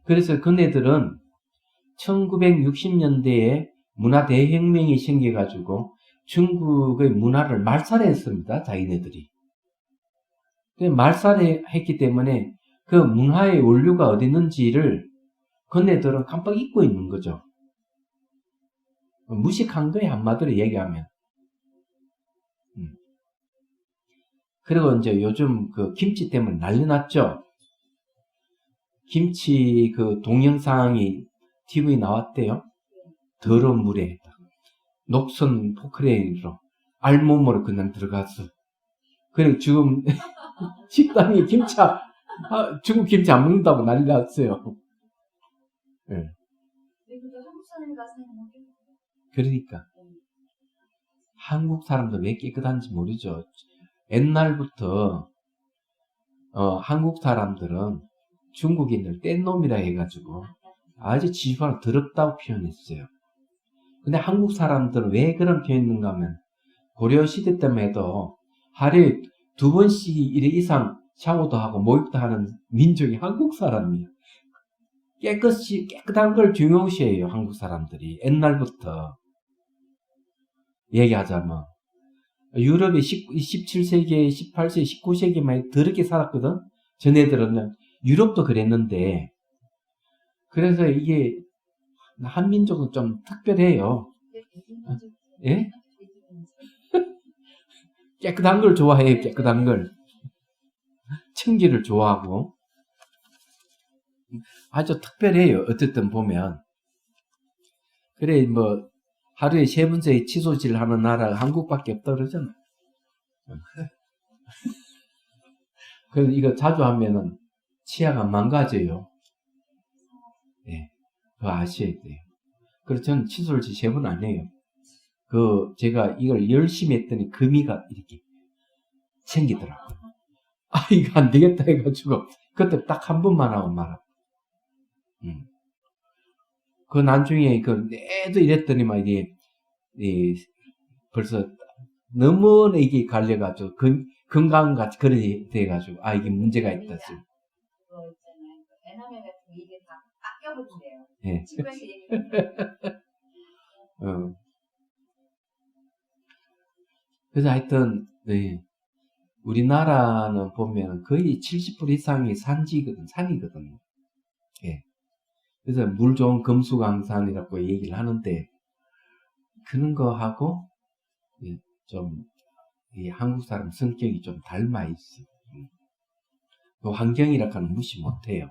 그래서 그네들은 1960년대에 문화 대혁명이 생겨가지고 중국의 문화를 말살했습니다. 자기네들이. 말살했기 때문에 그 문화의 원류가 어디 있는지를 그네들은 깜빡 잊고 있는 거죠. 무식한 거예요, 한마디로 얘기하면. 그리고 이제 요즘 그 김치 때문에 난리 났죠. 김치 그 동영상이 TV에 나왔대요. 더러운 물에 녹슨 포크레인으로 알몸으로 그냥 들어갔어. 그리고 지금 식당에 중국 김치 안 먹는다고 난리 났어요. 네. 그러니까 한국 사람도 왜 깨끗한지 모르죠. 옛날부터 한국 사람들은 중국인들 뗀놈이라 해가지고 아주 지저분하고 더럽다고 표현했어요. 근데 한국 사람들은 왜 그런 표현했는가 하면 고려시대 때만 해도 하루에 2번씩 1회 이상 샤워도 하고 목욕도 하는 민족이 한국 사람이에요. 깨끗한 걸 중요시해요, 한국 사람들이. 옛날부터. 얘기하자면. 유럽이 17세기, 18세기, 19세기만 더럽게 살았거든? 전애들은. 유럽도 그랬는데. 그래서 이게, 한민족은 좀 특별해요. 예? 깨끗한 걸 좋아해요, 깨끗한 걸. 청기를 좋아하고. 아주 특별해요, 어쨌든 보면. 그래, 뭐, 하루에 3번째 치소질 하는 나라가 한국밖에 없다 그러잖아. 그래서 이거 자주 하면은 치아가 망가져요. 예. 그거 아셔야 돼요. 그래서 저는 칫솔질 3번 안 해요. 제가 이걸 열심히 했더니 금이가 이렇게 생기더라고요. 이거 안 되겠다 해가지고, 그때 딱 한 번만 하고 말아. 그 나중에 내도 이랬더니만 벌써 너무 이게 갈려가지고, 건강같이 그래 돼가지고, 이게 문제가 있다. 그거 있잖아요. 에나멜 같은 거 이게 다 깎여버린대요. 예. 치과에서 그래서 하여튼, 네. 우리나라는 보면 거의 70% 이상이 산이거든요. 예. 그래서 물 좋은 금수강산이라고 얘기를 하는데, 그런 거 하고, 이 한국 사람 성격이 좀 닮아 있어요. 그 환경이라고 하는 무시 못 해요.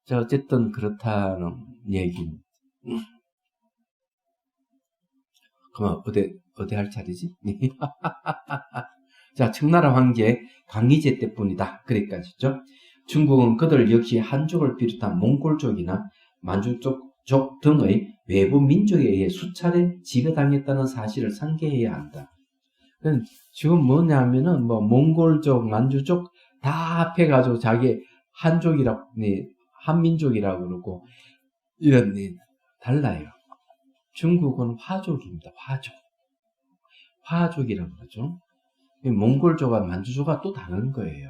자, 어쨌든 그렇다는 얘기입니다. 그럼 어디 할 차례지? 자, 청나라 황제 강희제 때뿐이다. 그래까지죠. 중국은 그들 역시 한족을 비롯한 몽골족이나 만주족 등의 외부 민족에 의해 수차례 지배당했다는 사실을 상기해야 한다. 지금 뭐냐면은 몽골족, 만주족 다 합해가지고 자기 한족이라고, 한민족이라고 그러고 이런 달라요. 중국은 화족입니다. 화족이라고 그러죠. 몽골족과 만주족과 또 다른 거예요.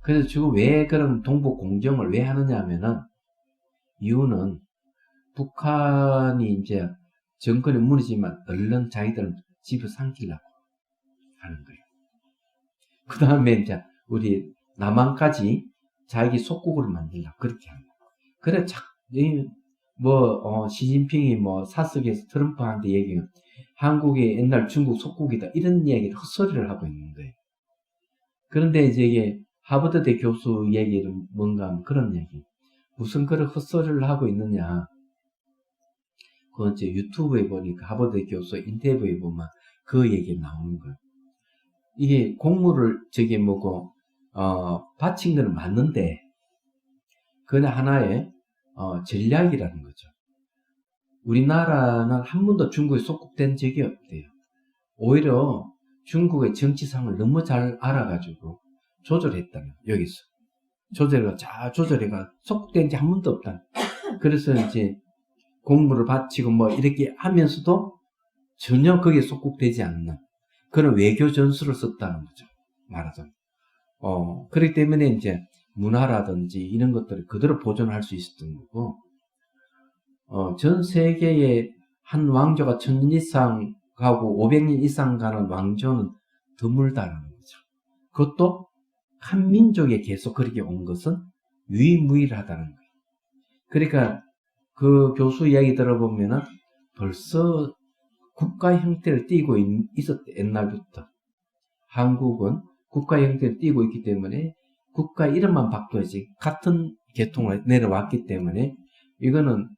그래서 지금 왜 그런 동북 공정을 왜 하느냐 하면은 이유는 북한이 이제 정권이 무너지면 얼른 자기들 집어삼키려고 하는 거예요. 그 다음에 이제 우리 남한까지 자기 속국으로 만들려고 그렇게 합니다. 그래 시진핑이 사석에서 트럼프한테 얘기해요. 한국이 옛날 중국 속국이다 이런 얘기를 헛소리를 하고 있는 거예요. 그런데 이제 이게 하버드대 교수 얘기를 뭔가 하면 그런 얘기. 무슨 그런 헛소리를 하고 있느냐. 그건 이제 유튜브에 보니까 하버드 교수 인터뷰에 보면 그 얘기 나오는 거예요. 이게 공물을 바친 건 맞는데, 그건 하나의, 전략이라는 거죠. 우리나라는 한 번도 중국에 속국된 적이 없대요. 오히려 중국의 정치상을 너무 잘 알아가지고 조절했다는, 여기서. 조절해가 속국된 지 한 번도 없다. 그래서 이제 공물을 바치고 이렇게 하면서도 전혀 거기에 속국되지 않는 그런 외교 전술을 썼다는 거죠. 말하자면. 그렇기 때문에 이제 문화라든지 이런 것들을 그대로 보존할 수 있었던 거고, 전 세계에 한 왕조가 1000년 이상 가고 500년 이상 가는 왕조는 드물다는 거죠. 그것도 한 민족에 계속 그렇게 온 것은 유일무이하다는 거예요. 그러니까 그 교수 이야기 들어보면은 벌써 국가 형태를 띠고 있었대, 옛날부터. 한국은 국가 형태를 띠고 있기 때문에 국가 이름만 바뀌었지 같은 계통을 내려왔기 때문에 이거는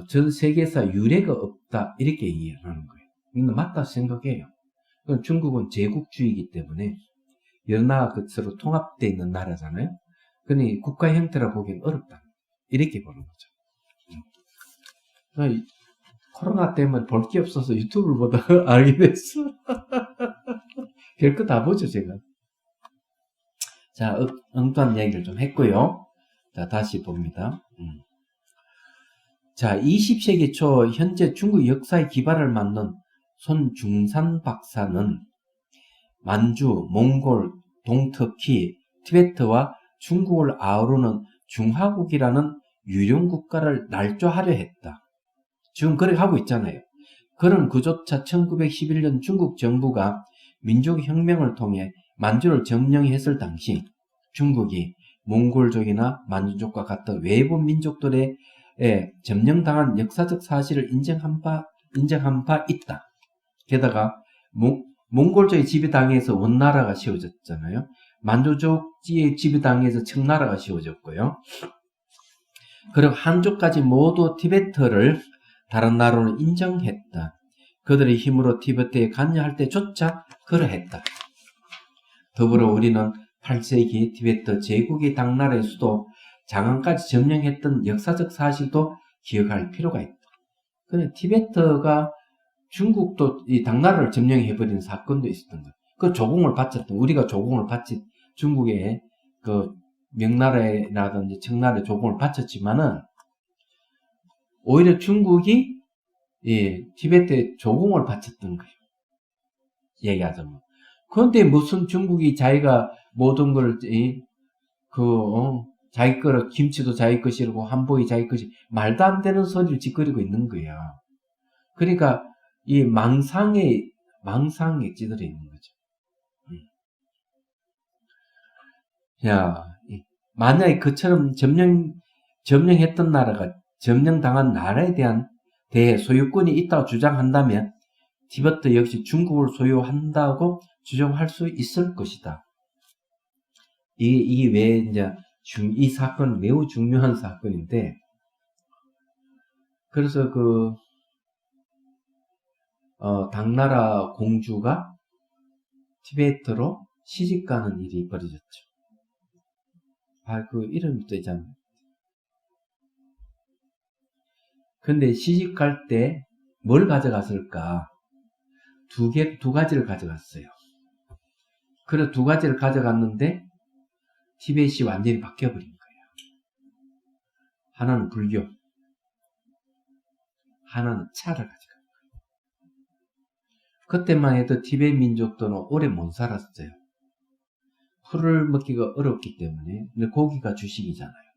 전 세계에서 유례가 없다 이렇게 이해하는 거예요. 이건 맞다 생각해요. 중국은 제국주의이기 때문에 여러 나라가 서로 통합되어 있는 나라잖아요. 그러니 국가 형태라 보기엔 어렵다. 이렇게 보는 거죠. 코로나 때문에 볼 게 없어서 유튜브를 보다 알게 됐어. 별거 다 보죠, 제가. 자, 엉뚱한 얘기를 좀 했고요. 자, 다시 봅니다. 자, 20세기 초 현재 중국 역사의 기반을 맡는 손중산 박사는 만주, 몽골, 동터키, 티베트와 중국을 아우르는 중화국이라는 유령 국가를 날조하려 했다. 지금 그렇게 하고 있잖아요. 그런 그조차 1911년 중국 정부가 민족혁명을 통해 만주를 점령했을 당시 중국이 몽골족이나 만주족과 같은 외부 민족들의 점령당한 역사적 사실을 인정한 바 있다. 게다가 몽골족의 지배당해서 원나라가 씌워졌잖아요. 만주족의 지배당해서 청나라가 씌워졌고요. 그리고 한족까지 모두 티베트를 다른 나라로 인정했다. 그들의 힘으로 티베트에 관여할 때조차 그러했다. 더불어 우리는 8세기 티베트 제국의 당나라의 수도 장안까지 점령했던 역사적 사실도 기억할 필요가 있다. 근데 티베트가 중국도 이 당나라를 점령해버린 사건도 있었던 거예요. 그 조공을 바쳤던, 우리가 조공을 바친 중국의 그 명나라라든지 청나라의 조공을 바쳤지만은 오히려 중국이 티베트에 조공을 바쳤던 거예요. 얘기하자면. 그런데 무슨 중국이 자기가 모든 걸, 자기 거를, 김치도 자기 것이라고 한복이 자기 것이, 말도 안 되는 소리를 짓거리고 있는 거야. 그러니까, 이 망상에 찌들어 있는 거죠. 야, 만약에 그처럼 점령했던 나라가, 점령당한 나라에 대해 소유권이 있다고 주장한다면, 티베트 역시 중국을 소유한다고 주장할 수 있을 것이다. 이게 왜 이제 이 사건은 매우 중요한 사건인데, 그래서 당나라 공주가 티베트로 시집가는 일이 벌어졌죠. 그 이름이 또 있잖아요. 근데 시집갈 때 뭘 가져갔을까? 두 가지를 가져갔어요. 그래서 두 가지를 가져갔는데 티벳이 완전히 바뀌어버린 거예요. 하나는 불교, 하나는 차를 가져간 거예요. 그때만 해도 티벳 민족들은 오래 못 살았어요. 풀을 먹기가 어렵기 때문에. 근데 고기가 주식이잖아요.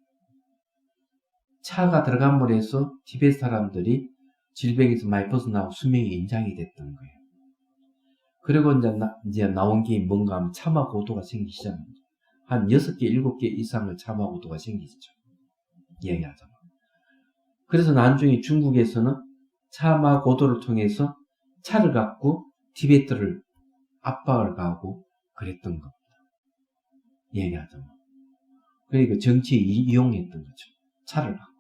차가 들어감으로 해서 티벳 사람들이 질병에서 많이 벗어나고 수명이 연장이 됐던 거예요. 그리고 이제 나온 게 뭔가 하면 참화 고도가 생기기 시작합니다. 한 6개, 7개 이상의 참화 고도가 생기죠. 이야기하자면. 그래서 나중에 중국에서는 참화 고도를 통해서 차를 갖고 티베트를 압박을 가하고 그랬던 겁니다. 이야기하자면. 그러니까 정치에 이용했던 거죠. 차를 갖고.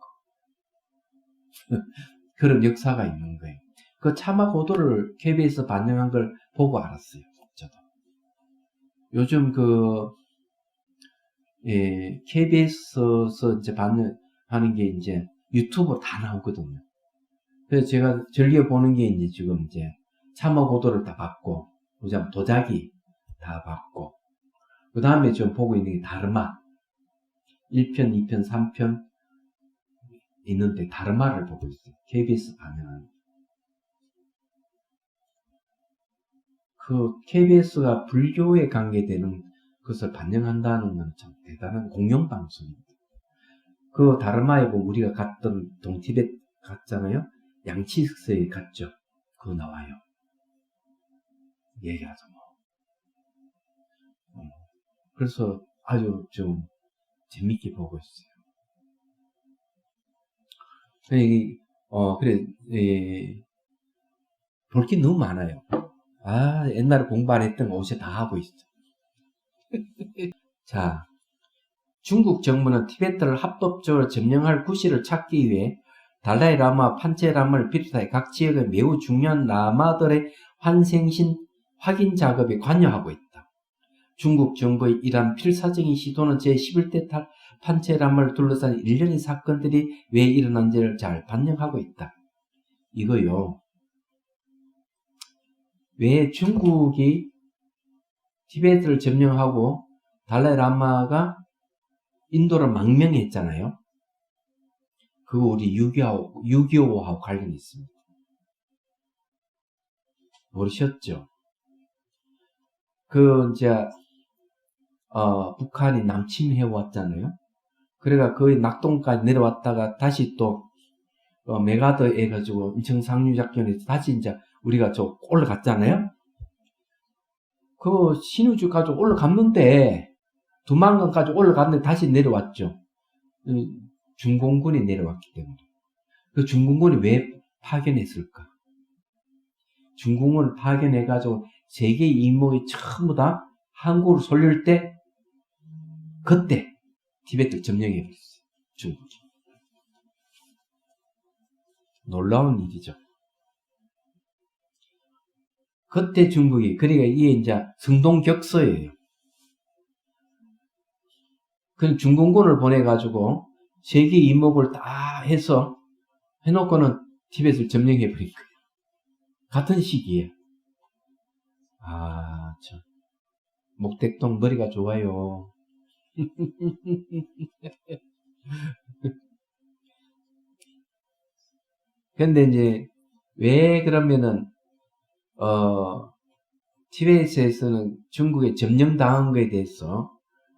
그런 역사가 있는 거예요. 그 참화 고도를 KBS 반영한 걸 보고 알았어요. 저도. 요즘 KBS에서 이제 반영하는 게 이제 유튜브로 다 나오거든요. 그래서 제가 즐겨 보는 게 이제 지금 이제 참화 고도를 다 받고, 그다음 도자기 다 받고, 그 다음에 지금 보고 있는 게 다르마. 1편, 2편, 3편 있는데 다르마를 보고 있어요. KBS 반영하는. KBS가 불교에 관계되는 것을 반영한다는 건 참 대단한 공영방송입니다. 다르마에 보면 우리가 갔던 동티벳 갔잖아요. 양치석서에 갔죠. 그거 나와요. 얘기하자 뭐. 그래서 아주 좀 재밌게 보고 있어요. 그래, 볼 게 너무 많아요. 옛날에 공부 안 했던 거 옷에 다 하고 있어. 자, 중국 정부는 티베트를 합법적으로 점령할 구실을 찾기 위해 달라이 라마, 판체 라마를 비롯해 각 지역의 매우 중요한 라마들의 환생신 확인 작업에 관여하고 있다. 중국 정부의 이러한 필사적인 시도는 제11대 판체 라마를 둘러싼 일련의 사건들이 왜 일어난지를 잘 반영하고 있다. 이거요. 왜 중국이 티베트를 점령하고 달라이 라마가 인도를 망명했잖아요. 그거 우리 6.25하고 관련이 있습니다. 모르셨죠? 이제 북한이 남침해 왔잖아요. 그래가 거의 낙동까지 내려왔다가 다시 또 메가더 해가지고 인천 상륙 작전에서 다시 이제 우리가 올라갔잖아요. 그 신우주 가지고 올라갔는데 두만강까지 올라갔는데 다시 내려왔죠. 중공군이 내려왔기 때문에. 그 중공군이 왜 파견했을까? 중공군을 파견해가지고 세계 이목이 전부 다 한국으로 쏠릴 때 그때 티베트를 점령해버렸어요. 중국이. 놀라운 일이죠. 그때 중국이, 그러니까 이게 이제 성동격서예요. 그 중공군을 보내가지고 세계 이목을 다 해서 해놓고는 티베트를 점령해버린 거예요. 같은 시기에. 참. 목택동 머리가 좋아요. 근데 이제, 왜 그러면은, 티베트에서는 중국에 점령당한 거에 대해서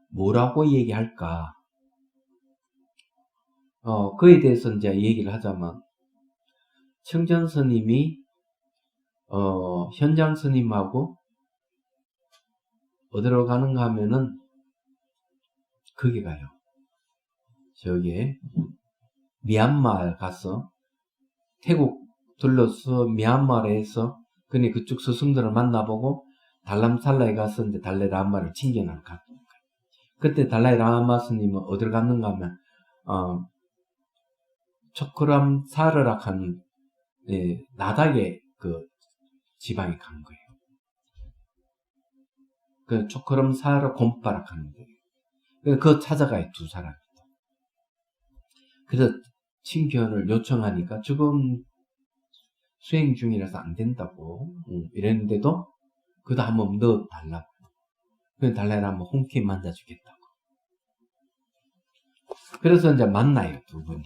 뭐라고 얘기할까? 그에 대해서 이제 얘기를 하자면, 청전 스님이, 현장 스님하고 어디로 가는가 하면은, 거기 가요. 저기에, 미얀마 가서, 태국 둘러서 미얀마에서, 그니 그쪽 스승들을 만나보고, 달람살라에 가서 이제 달라이 라마를 칭견하러 갔던 거예요. 그때 달라이 라마 스님은 어디로 갔는가 하면, 초크람 사르락 하는, 나닥의 그 지방에 간 거예요. 그 초크람 사르 곰바락 하는데, 그거 찾아가요, 두 사람이. 그래서 칭견을 요청하니까 지금 수행 중이라서 안 된다고 이랬는데도 그도 한번 넣어달라고. 그래서 달라이 라마 홍케 만나주겠다고. 그래서 이제 만나요, 두 분이.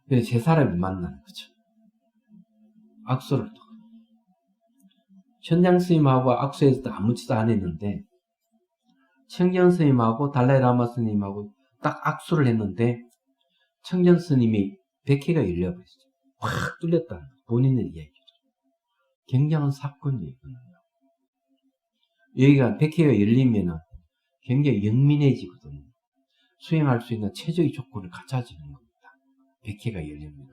그래서 세 사람이 만나는 거죠. 악수를 또. 현장 스님하고 악수해서 아무 짓도 안 했는데, 청전 스님하고 달라이 라마 스님하고 딱 악수를 했는데, 청전 스님이 백회가 열려버렸어요. 확 뚫렸다는 본인의 이야기죠. 굉장한 사건이거든요. 여기가 백회가 열리면은 굉장히 영민해지거든요. 수행할 수 있는 최적의 조건을 갖춰지는 겁니다. 백회가 열리면.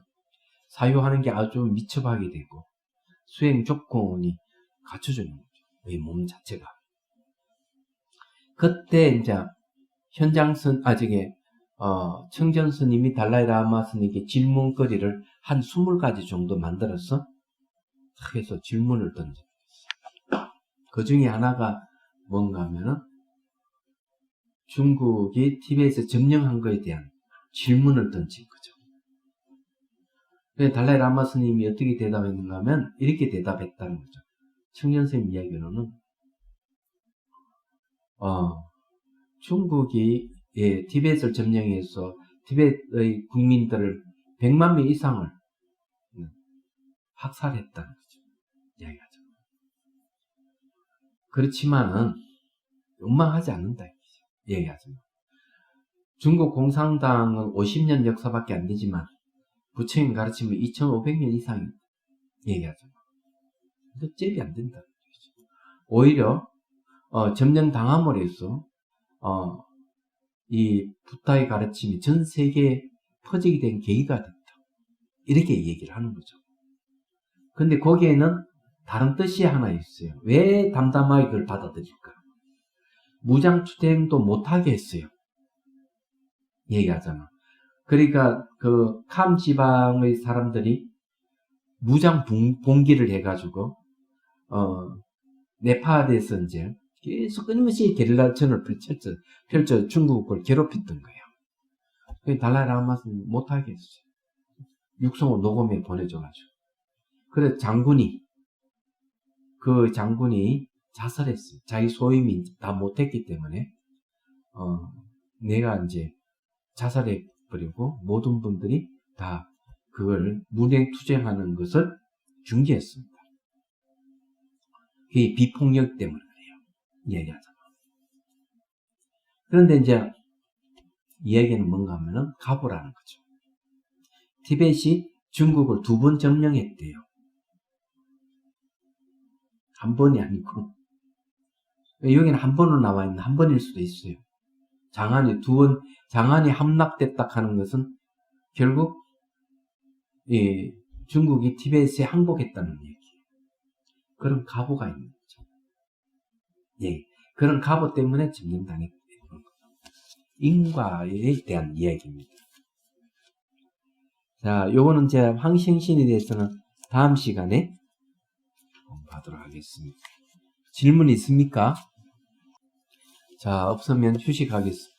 사유하는 게 아주 미첩하게 되고, 수행 조건이 갖춰지는 거죠. 이 몸 자체가. 그때 이제 청전 스님이 달라이 라마 스님에게 질문거리를 한 20가지 정도 만들어서 해서 질문을 던져요. 그 중에 하나가 뭔가 하면은 중국이 티베트에서 점령한 것에 대한 질문을 던진 거죠. 그래서 달라이 라마 스님이 어떻게 대답했는가 하면 이렇게 대답했다는 거죠. 청년 스님 이야기로는 중국이 티베트를 점령해서 티베트의 국민들을 100만 명 이상을 학살했다는 거죠. 이야기하죠. 그렇지만은 원망하지 않는다. 얘기하죠. 중국 공산당은 50년 역사밖에 안 되지만 부처님 가르치면 2500년 이상 얘기하죠. 근데 잽이 안 된다. 오히려 점령 당함으로 해서 이 부타의 가르침이 전 세계에 퍼지게 된 계기가 됐다. 이렇게 얘기를 하는 거죠. 근데 거기에는 다른 뜻이 하나 있어요. 왜 담담하게 그걸 받아들일까? 무장투쟁도 못하게 했어요. 얘기하잖아. 그러니까 그 캄 지방의 사람들이 무장 봉기를 해가지고 네팔에서 이제 계속 끊임없이 게릴라전을 펼쳐 중국을 괴롭혔던 거예요. 그 달라이라마는 못하게 했어요. 육성을 녹음해 보내줘가지고. 그래서 그 장군이 자살했어요. 자기 소임이 다 못했기 때문에 내가 이제 자살해버리고 모든 분들이 다 그걸 무장투쟁하는 것을 중지했습니다. 그게 비폭력 때문에 그래요. 이야기하잖아. 그런데 이제 이야기는 뭔가 하면은 가보라는 거죠. 티벳이 중국을 2번 점령했대요. 한 번이 아니고. 여기는 한 번으로 나와 있는 한 번일 수도 있어요. 장안이 함락됐다 하는 것은 결국 중국이 티벳에 항복했다는 얘기예요. 그런 가보가 있는 거죠. 예, 그런 가보 때문에 점령당했다는 거죠. 인과에 대한 이야기입니다. 자, 요거는 이제 황생신에 대해서는 다음 시간에 공부하도록 하겠습니다. 질문 있습니까? 자, 없으면 휴식하겠습니다.